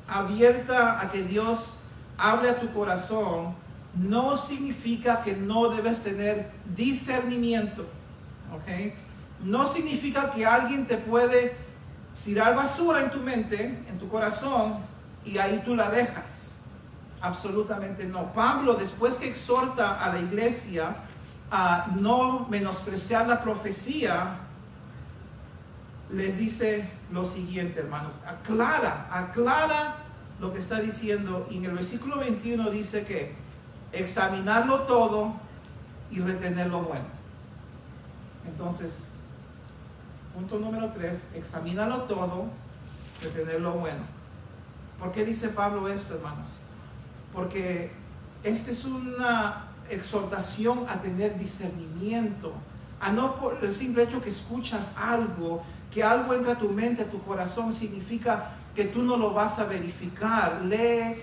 C: abierta a que Dios hable a tu corazón, no significa que no debes tener discernimiento. ¿Ok? No significa que alguien te puede tirar basura en tu mente, en tu corazón, y ahí tú la dejas. Absolutamente no. Pablo, después que exhorta a la iglesia a no menospreciar la profecía, les dice lo siguiente, hermanos. Aclara lo que está diciendo. Y en el versículo 21 dice que examinarlo todo y retener lo bueno. Entonces, punto número 3, examínalo todo, retener lo bueno. ¿Por qué dice Pablo esto, hermanos? Porque esta es una exhortación a tener discernimiento, a no por el simple hecho que escuchas algo, que algo entra a tu mente, a tu corazón, significa que tú no lo vas a verificar. Lee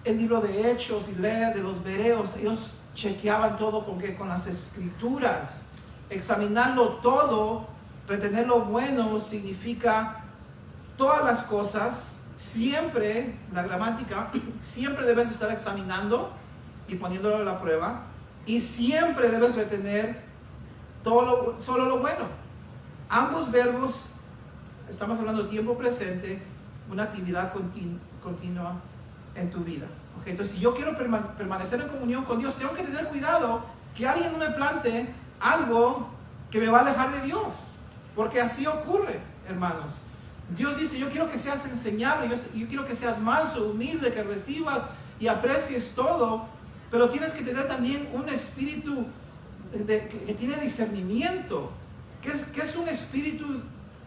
C: el libro de Hechos y lee de los bereos. Ellos chequeaban todo con las escrituras. Examinarlo todo, retener lo bueno, significa todas las cosas. Siempre, la gramática, siempre debes estar examinando y poniéndolo a la prueba. Y siempre debes retener solo lo bueno. Ambos verbos, estamos hablando de tiempo presente, una actividad continua en tu vida. Okay, entonces, si yo quiero permanecer en comunión con Dios, tengo que tener cuidado que alguien no me plante algo que me va a alejar de Dios. Porque así ocurre, hermanos. Dios dice, yo quiero que seas enseñable, yo quiero que seas manso, humilde, que recibas y aprecies todo, pero tienes que tener también un espíritu que tiene discernimiento. ¿Qué es un espíritu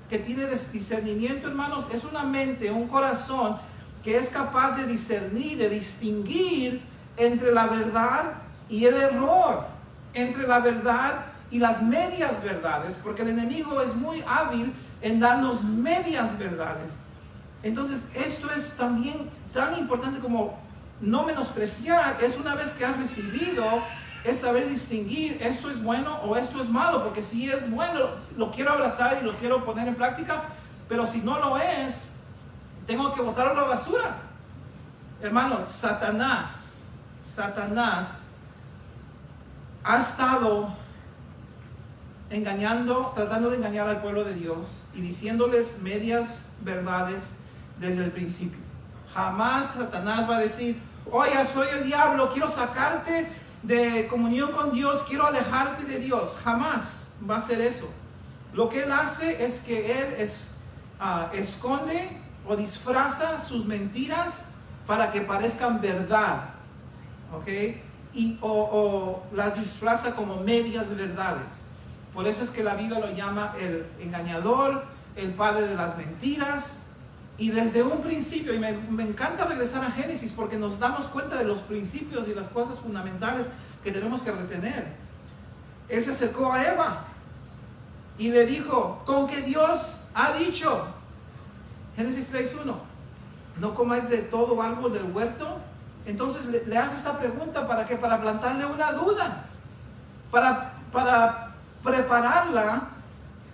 C: que tiene discernimiento, hermanos? Es una mente, un corazón que es capaz de discernir, de distinguir entre la verdad y el error, entre la verdad y las medias verdades, porque el enemigo es muy hábil en darnos medias verdades. Entonces, esto es también tan importante como no menospreciar. Es una vez que has recibido, es saber distinguir esto es bueno o esto es malo, porque si es bueno, lo quiero abrazar y lo quiero poner en práctica, pero si no lo es, tengo que botarlo a la basura. Hermano, Satanás ha estado tratando de engañar al pueblo de Dios y diciéndoles medias verdades desde el principio. Jamás Satanás va a decir, oye, soy el diablo, quiero sacarte de comunión con Dios, quiero alejarte de Dios. Jamás va a hacer eso. Lo que él hace es que él esconde o disfraza sus mentiras para que parezcan verdad, ¿ok? O las disfraza como medias verdades. Por eso es que la Biblia lo llama el engañador, el padre de las mentiras. Y desde un principio, y me encanta regresar a Génesis porque nos damos cuenta de los principios y las cosas fundamentales que tenemos que retener. Él se acercó a Eva y le dijo, con que Dios ha dicho, Génesis 3:1, no comáis de todo árbol del huerto. Entonces le hace esta pregunta, ¿para qué? Para plantarle una duda, para prepararla,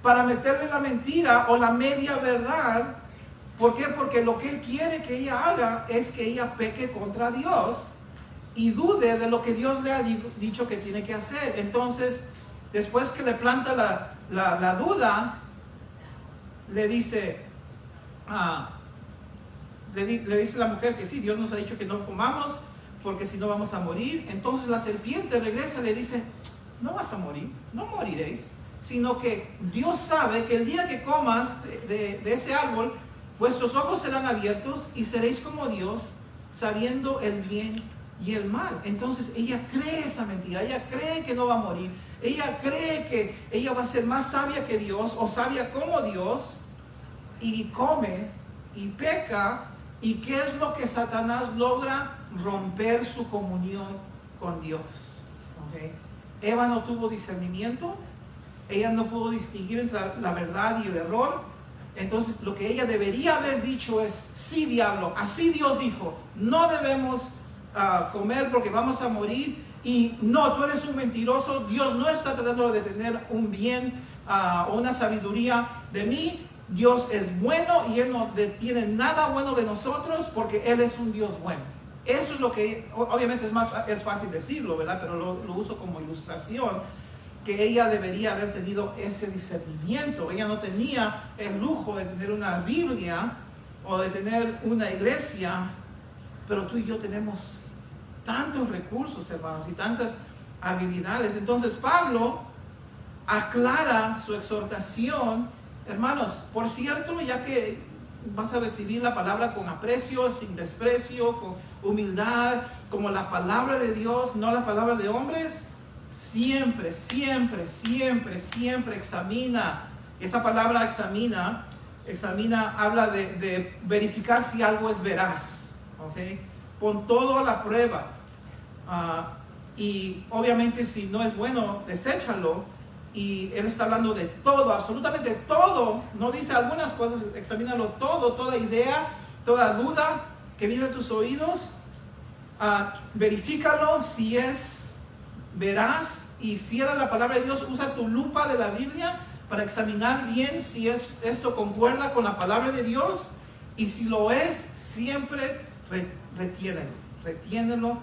C: para meterle la mentira o la media verdad. ¿Por qué? Porque lo que él quiere que ella haga es que ella peque contra Dios y dude de lo que Dios le ha dicho que tiene que hacer. Entonces, después que le planta la duda, le dice la mujer que sí, Dios nos ha dicho que no comamos porque si no vamos a morir. Entonces la serpiente regresa y le dice, no vas a morir, no moriréis, sino que Dios sabe que el día que comas de ese árbol, vuestros ojos serán abiertos y seréis como Dios, sabiendo el bien y el mal. Entonces ella cree esa mentira, ella cree que no va a morir, ella cree que ella va a ser más sabia que Dios o sabia como Dios, y come y peca. ¿Y qué es lo que Satanás logra romper su comunión con Dios. ¿Okay? Eva no tuvo discernimiento, ella no pudo distinguir entre la verdad y el error. Entonces lo que ella debería haber dicho es: sí, diablo, así Dios dijo, no debemos comer porque vamos a morir. Y no, tú eres un mentiroso, Dios no está tratando de tener un bien o una sabiduría de mí. Dios es bueno y Él no detiene nada bueno de nosotros porque Él es un Dios bueno. Eso es lo que, obviamente es fácil decirlo, ¿verdad? Pero lo uso como ilustración, que ella debería haber tenido ese discernimiento. Ella no tenía el lujo de tener una Biblia o de tener una iglesia, pero tú y yo tenemos tantos recursos, hermanos, y tantas habilidades. Entonces Pablo aclara su exhortación. Hermanos, por cierto, ya que vas a recibir la palabra con aprecio, sin desprecio, con humildad, como la palabra de Dios, no la palabra de hombres, siempre examina. Esa palabra examina habla de verificar si algo es veraz. ¿Okay? Pon todo a la prueba. Y obviamente si no es bueno, deséchalo. Y él está hablando de todo, absolutamente todo. No dice algunas cosas, examínalo todo, toda idea, toda duda que viene a tus oídos. Verifícalo si es veraz y fiel a la palabra de Dios. Usa tu lupa de la Biblia para examinar bien si esto concuerda con la palabra de Dios. Y si lo es, siempre retiénelo,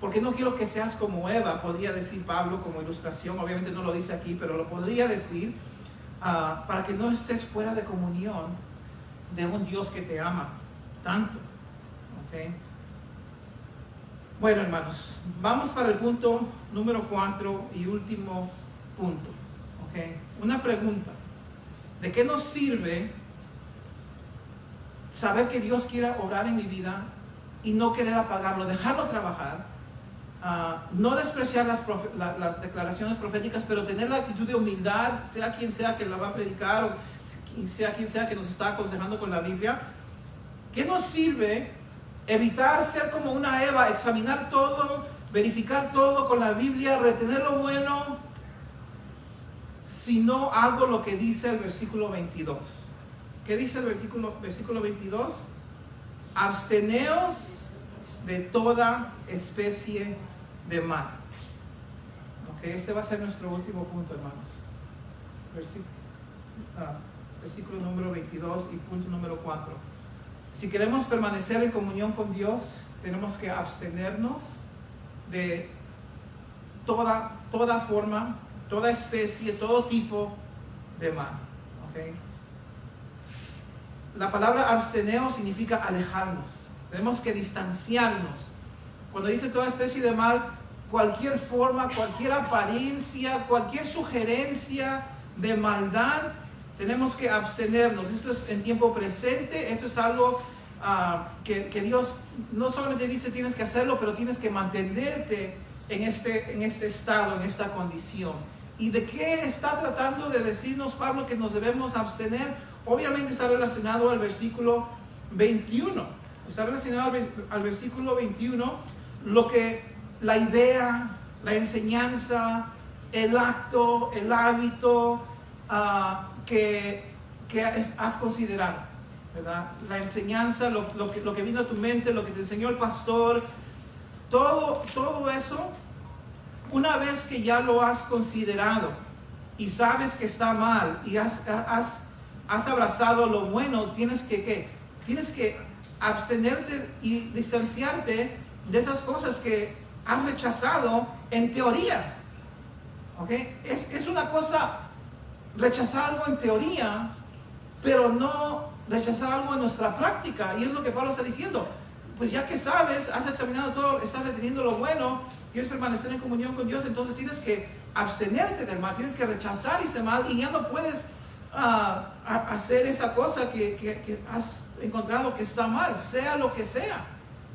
C: porque no quiero que seas como Eva, podría decir Pablo como ilustración. Obviamente no lo dice aquí, pero lo podría decir, para que no estés fuera de comunión de un Dios que te ama tanto. ¿Okay? Bueno, hermanos, vamos para el punto número 4 y último punto. ¿Okay? Una pregunta: ¿de qué nos sirve saber que Dios quiere obrar en mi vida y no querer apagarlo, dejarlo trabajar? No despreciar las declaraciones proféticas, pero tener la actitud de humildad, sea quien sea que la va a predicar o sea quien sea que nos está aconsejando con la Biblia. ¿Qué nos sirve evitar ser como una Eva, examinar todo, verificar todo con la Biblia, retener lo bueno, si no hago lo que dice el versículo 22? ¿Qué dice el versículo 22? Absteneos de toda especie de mal. Okay, este va a ser nuestro último punto, hermanos. Versículo número 22 y punto número 4. Si queremos permanecer en comunión con Dios, tenemos que abstenernos de toda forma, toda especie, todo tipo de mal. Okay. La palabra absteneo significa alejarnos. Tenemos que distanciarnos. Cuando dice toda especie de mal, cualquier forma, cualquier apariencia, cualquier sugerencia de maldad, tenemos que abstenernos. Esto es en tiempo presente. Esto es algo que Dios no solamente dice tienes que hacerlo, pero tienes que mantenerte en este estado, en esta condición. ¿Y de qué está tratando de decirnos Pablo que nos debemos abstener? Obviamente está relacionado al versículo 21. Está relacionado al versículo 21, la idea, la enseñanza, el acto, el hábito que has considerado, ¿verdad? La enseñanza, lo que vino a tu mente, lo que te enseñó el pastor, todo eso, una vez que ya lo has considerado y sabes que está mal y has abrazado lo bueno, tienes que abstenerte y distanciarte de esas cosas que has rechazado en teoría. ¿Okay? Es una cosa rechazar algo en teoría, pero no rechazar algo en nuestra práctica. Y es lo que Pablo está diciendo. Pues ya que sabes, has examinado todo, estás reteniendo lo bueno, quieres permanecer en comunión con Dios, entonces tienes que abstenerte del mal, tienes que rechazar ese mal y ya no puedes hacer esa cosa que has encontrado que está mal, sea lo que sea.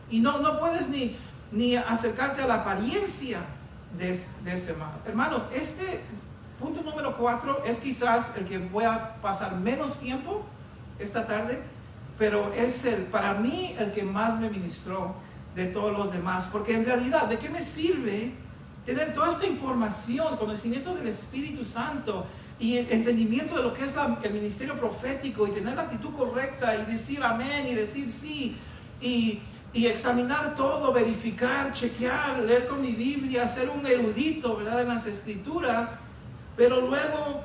C: Y no puedes ni acercarte a la apariencia de ese mal. Hermanos, este punto número 4 es quizás el que voy a pasar menos tiempo esta tarde, pero es para mí el que más me ministró de todos los demás, porque en realidad, ¿de qué me sirve tener toda esta información, conocimiento del Espíritu Santo y entendimiento de lo que es el ministerio profético y tener la actitud correcta y decir amén y decir sí y examinar todo, verificar, chequear, leer con mi Biblia, ser un erudito, ¿verdad?, en las Escrituras, pero luego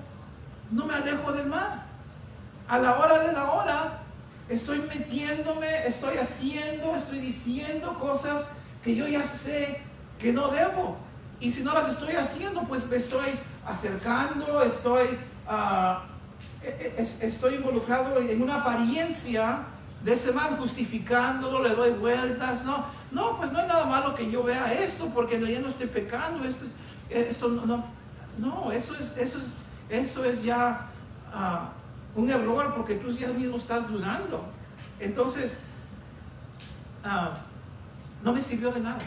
C: no me alejo del mal? A la hora de la hora estoy metiéndome, estoy haciendo, estoy diciendo cosas que yo ya sé que no debo. Y si no las estoy haciendo, pues me estoy acercando, estoy involucrado en una apariencia de ese mal, justificándolo, le doy vueltas. No, pues no hay nada malo que yo vea esto, porque yo no estoy pecando, eso es ya un error, porque tú ya mismo estás dudando. Entonces, no me sirvió de nada.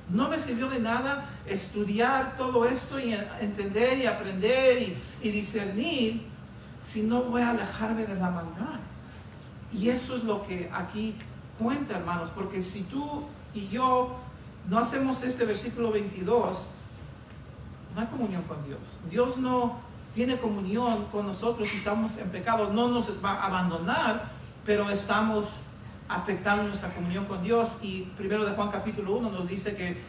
C: No me sirvió de nada estudiar todo esto y entender y aprender y discernir si no voy a alejarme de la maldad. Y eso es lo que aquí cuenta, hermanos, porque si tú y yo no hacemos este versículo 22, no hay comunión con Dios. Dios no tiene comunión con nosotros si estamos en pecado. No nos va a abandonar, pero estamos afectando nuestra comunión con Dios. Y primero de Juan capítulo 1 nos dice que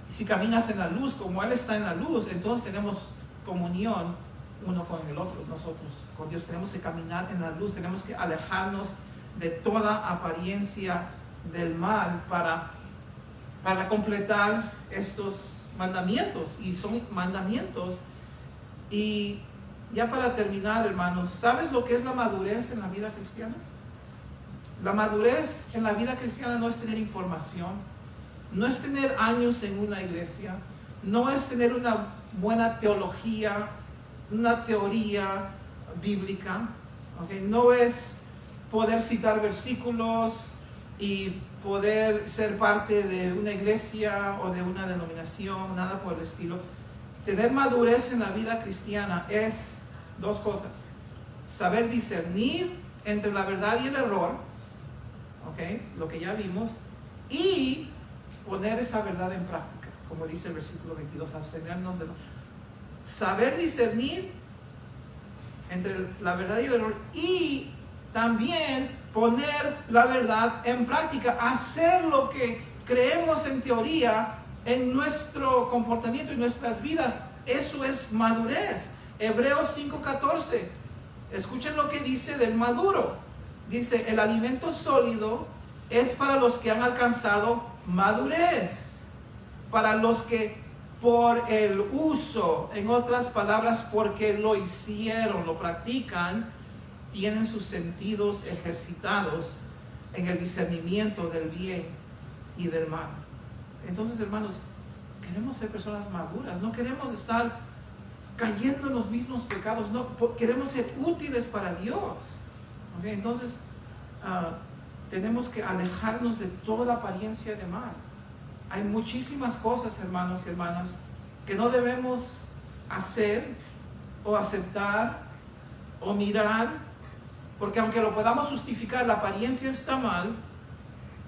C: si caminas en la luz como Él está en la luz, entonces tenemos comunión uno con el otro, nosotros con Dios. Tenemos que caminar en la luz, tenemos que alejarnos de toda apariencia del mal para completar estos mandamientos. Y son mandamientos. Y ya para terminar, hermanos, ¿sabes lo que es la madurez en la vida cristiana? La madurez en la vida cristiana no es tener información, no es tener años en una iglesia, no es tener una buena teología, una teoría bíblica, ¿okay? No es poder citar versículos y poder ser parte de una iglesia o de una denominación, nada por el estilo. Tener madurez en la vida cristiana es dos cosas: saber discernir entre la verdad y el error, ¿okay?, lo que ya vimos, y poner esa verdad en práctica, como dice el versículo 22, abstenernos de saber discernir entre la verdad y el error, y también poner la verdad en práctica, hacer lo que creemos en teoría en nuestro comportamiento y nuestras vidas. Eso es madurez. Hebreos 5:14, escuchen lo que dice del maduro. Dice: el alimento sólido es para los que han alcanzado madurez, para los que por el uso, en otras palabras, porque lo hicieron, lo practican, tienen sus sentidos ejercitados en el discernimiento del bien y del mal. Entonces, hermanos, queremos ser personas maduras, no queremos estar cayendo en los mismos pecados, no, queremos ser útiles para Dios. ¿Okay? Entonces, tenemos que alejarnos de toda apariencia de mal. Hay muchísimas cosas, hermanos y hermanas, que no debemos hacer o aceptar o mirar, porque aunque lo podamos justificar, la apariencia está mal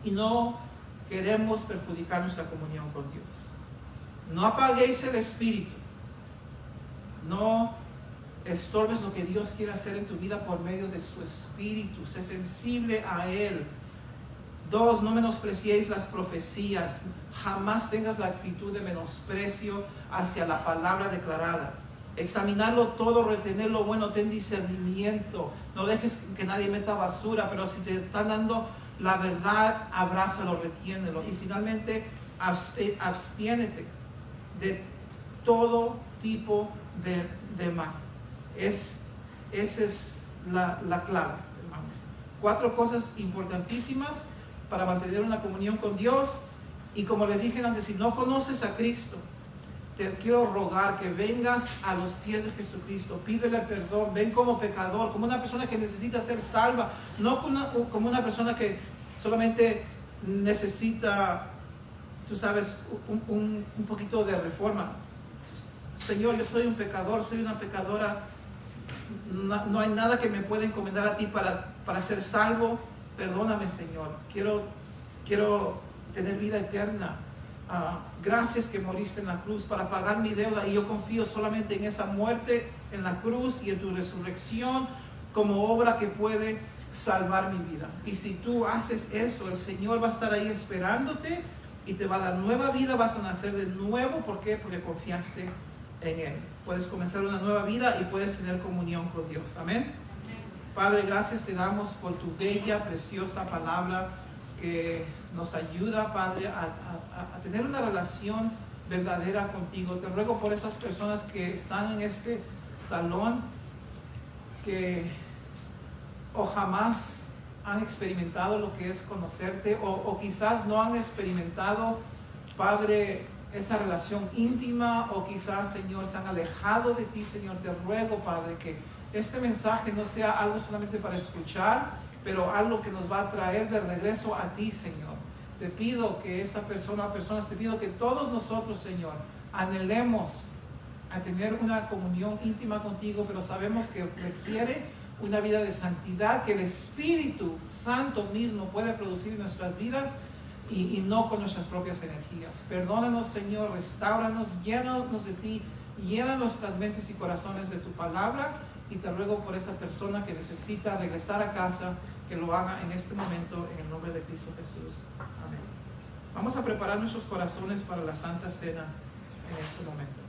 C: y no queremos perjudicar nuestra comunión con Dios. No apaguéis el espíritu. No estorbes lo que Dios quiere hacer en tu vida por medio de su espíritu. Sé sensible a Él. 2, no menospreciéis las profecías. Jamás tengas la actitud de menosprecio hacia la palabra declarada. Examinarlo todo, retener lo bueno, ten discernimiento. No dejes que nadie meta basura, pero si te están dando la verdad, abrázalo, retiénelo. Y finalmente, abstiénete de todo tipo de mal. Esa es la clave, hermanos. 4 cosas importantísimas para mantener una comunión con Dios. Y como les dije antes, si no conoces a Cristo, te quiero rogar que vengas a los pies de Jesucristo, pídele perdón, ven como pecador, como una persona que necesita ser salva, no como una persona que solamente necesita, tú sabes, un poquito de reforma. Señor, yo soy un pecador, soy una pecadora, no hay nada que me pueda encomendar a ti para ser salvo. Perdóname, Señor. Quiero tener vida eterna. Gracias que moriste en la cruz para pagar mi deuda, y yo confío solamente en esa muerte en la cruz y en tu resurrección como obra que puede salvar mi vida. Y si tú haces eso, el Señor va a estar ahí esperándote y te va a dar nueva vida. Vas a nacer de nuevo. ¿Por qué? Porque confiaste en Él. Puedes comenzar una nueva vida y puedes tener comunión con Dios. Amén. Padre, gracias te damos por tu bella, preciosa palabra que nos ayuda, Padre, a tener una relación verdadera contigo. Te ruego por esas personas que están en este salón, que o jamás han experimentado lo que es conocerte, o quizás no han experimentado, Padre, esa relación íntima, o quizás, Señor, se han alejado de ti. Señor, te ruego, Padre, que este mensaje no sea algo solamente para escuchar, pero algo que nos va a traer de regreso a ti, Señor. Te pido que personas, te pido que todos nosotros, Señor, anhelemos a tener una comunión íntima contigo, pero sabemos que requiere una vida de santidad que el Espíritu Santo mismo puede producir en nuestras vidas, y no con nuestras propias energías. Perdónanos, Señor, restáuranos, llénanos de ti, llena nuestras mentes y corazones de tu palabra, y te ruego por esa persona que necesita regresar a casa, que lo haga en este momento, en el nombre de Cristo Jesús. Amén. Vamos a preparar nuestros corazones para la Santa Cena en este momento.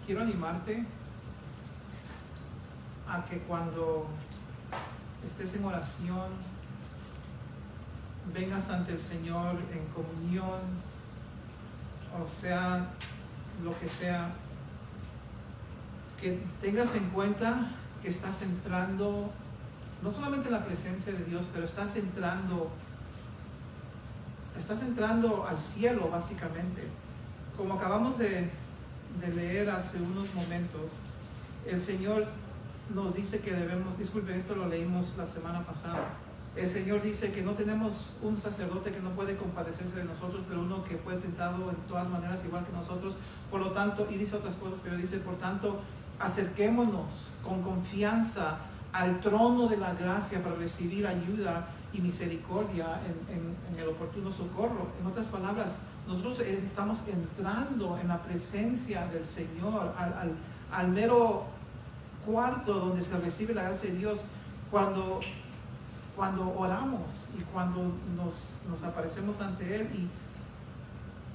C: Quiero animarte a que cuando estés en oración, vengas ante el Señor en comunión, o sea, lo que sea, que tengas en cuenta que estás entrando no solamente en la presencia de Dios, pero estás entrando al cielo, básicamente. Como acabamos de leer hace unos momentos, el Señor nos dice que debemos, disculpen, esto lo leímos la semana pasada, El Señor dice que no tenemos un sacerdote que no puede compadecerse de nosotros, pero uno que fue tentado en todas maneras igual que nosotros. Por lo tanto, y dice otras cosas, pero dice, por tanto, acerquémonos con confianza al trono de la gracia para recibir ayuda y misericordia en el oportuno socorro. En otras palabras, nosotros estamos entrando en la presencia del Señor, al mero cuarto donde se recibe la gracia de Dios cuando oramos y cuando nos aparecemos ante Él. Y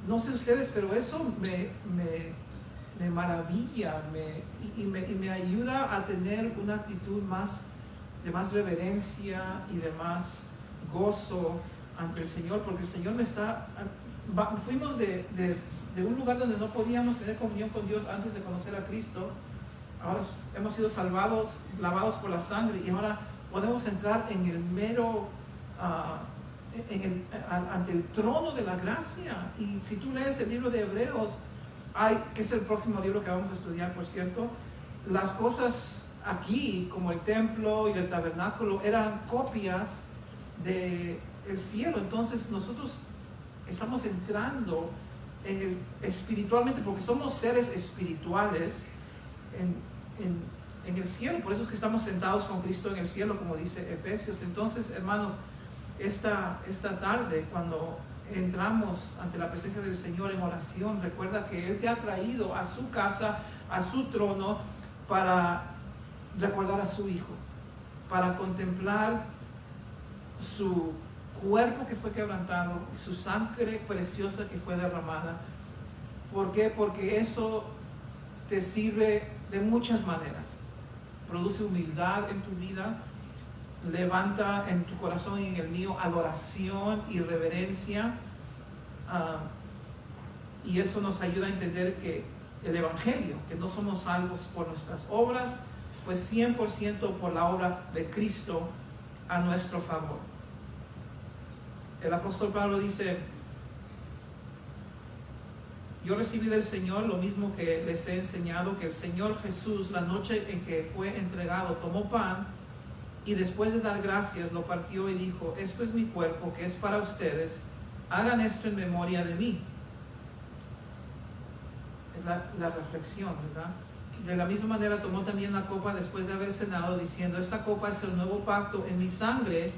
C: no sé ustedes, pero eso me maravilla y me ayuda a tener una actitud de más reverencia y de más gozo ante el Señor, porque el Señor fuimos de un lugar donde no podíamos tener comunión con Dios antes de conocer a Cristo. Ahora hemos sido salvados, lavados por la sangre, y ahora podemos entrar en el mero ante el trono de la gracia. Y si tú lees el libro de Hebreos, que es el próximo libro que vamos a estudiar, por cierto, las cosas aquí, como el templo y el tabernáculo, eran copias del cielo. Entonces nosotros estamos entrando espiritualmente, porque somos seres espirituales en el cielo. Por eso es que estamos sentados con Cristo en el cielo, como dice Efesios. Entonces, hermanos, esta tarde, cuando entramos ante la presencia del Señor en oración, recuerda que Él te ha traído a su casa, a su trono, para recordar a su Hijo, para contemplar su cuerpo que fue quebrantado, su sangre preciosa que fue derramada. ¿Por qué? Porque eso te sirve de muchas maneras. Produce humildad en tu vida, levanta en tu corazón y en el mío adoración y reverencia, y eso nos ayuda a entender que el Evangelio, que no somos salvos por nuestras obras, pues 100% por la obra de Cristo a nuestro favor. El apóstol Pablo dice: yo recibí del Señor lo mismo que les he enseñado, que el Señor Jesús, la noche en que fue entregado, tomó pan y después de dar gracias lo partió y dijo: esto es mi cuerpo que es para ustedes, hagan esto en memoria de mí. Es la reflexión, ¿verdad? De la misma manera tomó también la copa después de haber cenado, diciendo: esta copa es el nuevo pacto en mi sangre,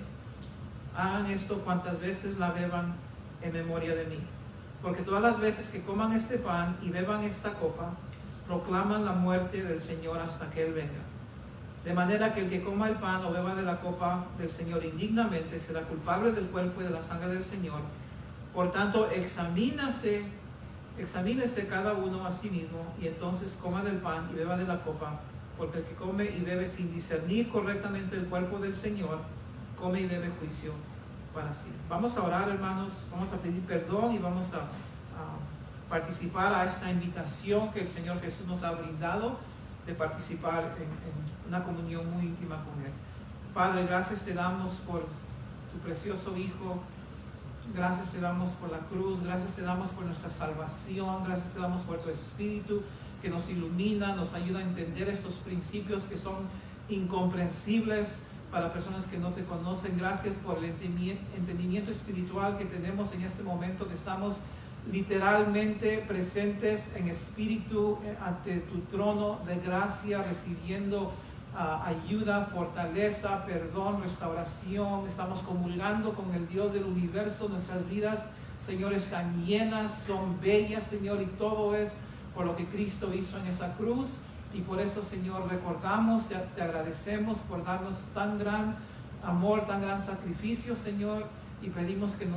C: hagan esto cuantas veces la beban en memoria de mí. Porque todas las veces que coman este pan y beban esta copa, proclaman la muerte del Señor hasta que Él venga. De manera que el que coma el pan o beba de la copa del Señor indignamente será culpable del cuerpo y de la sangre del Señor. Por tanto, examínese cada uno a sí mismo, y entonces coma del pan y beba de la copa, porque el que come y bebe sin discernir correctamente el cuerpo del Señor, come y bebe juicio para sí. Vamos a orar, hermanos, vamos a pedir perdón y vamos a participar a esta invitación que el Señor Jesús nos ha brindado de participar en una comunión muy íntima con Él. Padre, gracias te damos por tu precioso Hijo, gracias te damos por la cruz, gracias te damos por nuestra salvación, gracias te damos por tu Espíritu que nos ilumina, nos ayuda a entender estos principios que son incomprensibles para personas que no te conocen. Gracias por el entendimiento espiritual que tenemos en este momento, que estamos literalmente presentes en espíritu ante tu trono de gracia, recibiendo ayuda, fortaleza, perdón, restauración. Estamos comulgando con el Dios del universo. Nuestras vidas, Señor, están llenas, son bellas, Señor, y todo es por lo que Cristo hizo en esa cruz. Y por eso, Señor, recordamos, te agradecemos por darnos tan gran amor, tan gran sacrificio, Señor, y pedimos que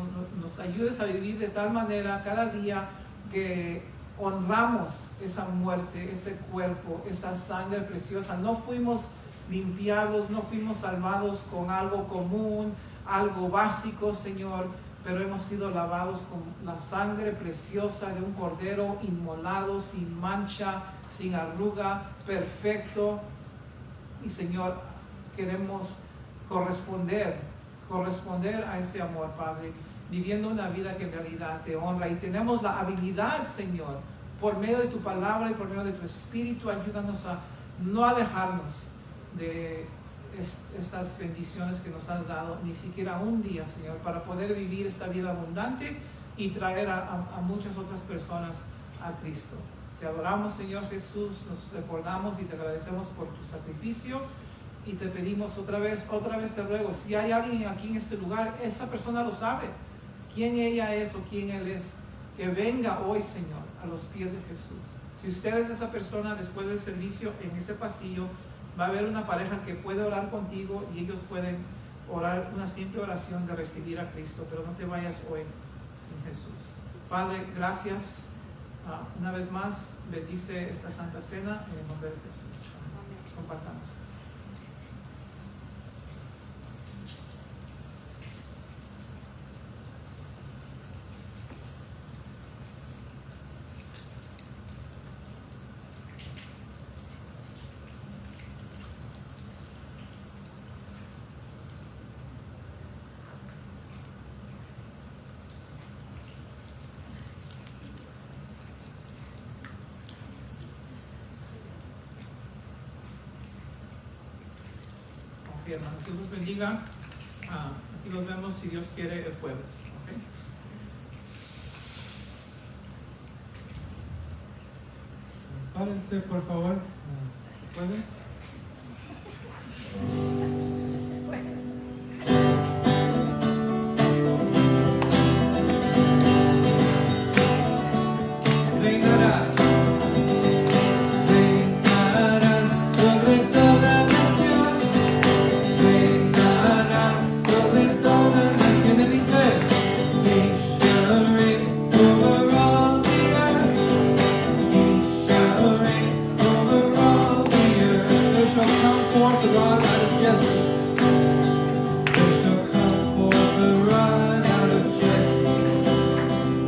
C: nos ayudes a vivir de tal manera cada día que honramos esa muerte, ese cuerpo, esa sangre preciosa. No fuimos limpiados, no fuimos salvados con algo común, algo básico, Señor, pero hemos sido lavados con la sangre preciosa de un cordero inmolado, sin mancha, sin arruga, perfecto. Y, Señor, queremos corresponder a ese amor, Padre, viviendo una vida que en realidad te honra. Y tenemos la habilidad, Señor, por medio de tu palabra y por medio de tu Espíritu, ayúdanos a no alejarnos de
A: estas bendiciones que nos has dado, ni siquiera un día, Señor, para poder vivir esta vida abundante y traer a muchas otras personas a Cristo. Te adoramos, Señor Jesús, nos recordamos y te agradecemos por tu sacrificio y te pedimos otra vez te ruego, si hay alguien aquí en este lugar, esa persona lo sabe, quién ella es o quién él es, que venga hoy, Señor, a los pies de Jesús. Si usted es esa persona, después del servicio en ese pasillo, va a haber una pareja que puede orar contigo y ellos pueden orar una simple oración de recibir a Cristo, pero no te vayas hoy sin Jesús. Padre, gracias. Una vez más, bendice esta Santa Cena en el nombre de Jesús. Compartamos. Hermanos, Dios los bendiga. Aquí los vemos, si Dios quiere, el jueves. ¿Okay?
D: Párense, por favor. ¿Pueden? Reinarás sobre toda nación. Reinarás sobre toda nación. En inglés. He shall reign over all the earth. He shall reign over all the earth. There shall come forth a rod out of Jesse. There shall come forth a rod out of Jesse.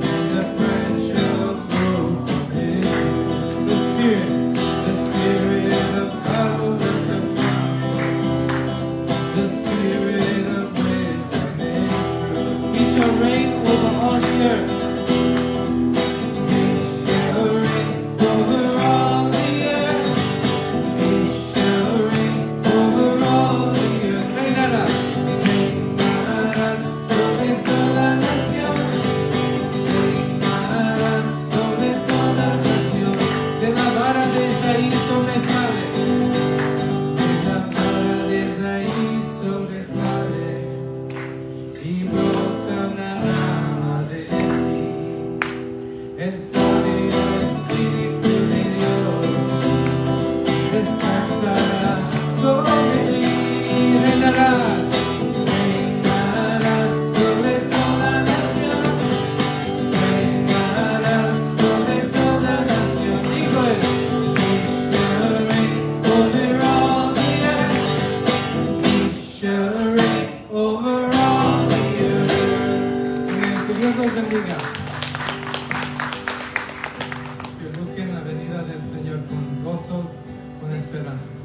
D: And the branch shall grow from his roots. The Spirit of God will lift him up. The Spirit of wisdom and truth. He shall reign over all the earth. He shall reign over all the earth. He shall reign over all the earth. Reinarás, reinarás sobre toda nación. Reinarás sobre toda nación. De la vara de Isaí sobresale. De la vara de Isaí sobresale. Y brota una rama de sí. El sabio Espíritu de Dios descansará sobre ti. Reinarás, reinarás sobre toda nación. Reinarás sobre toda nación. Digo él. He shall reign over all the earth. He shall reign over all the earth. Amén. Que Dios los bendiga. Que busquen la venida del Señor con gozo, con esperanza.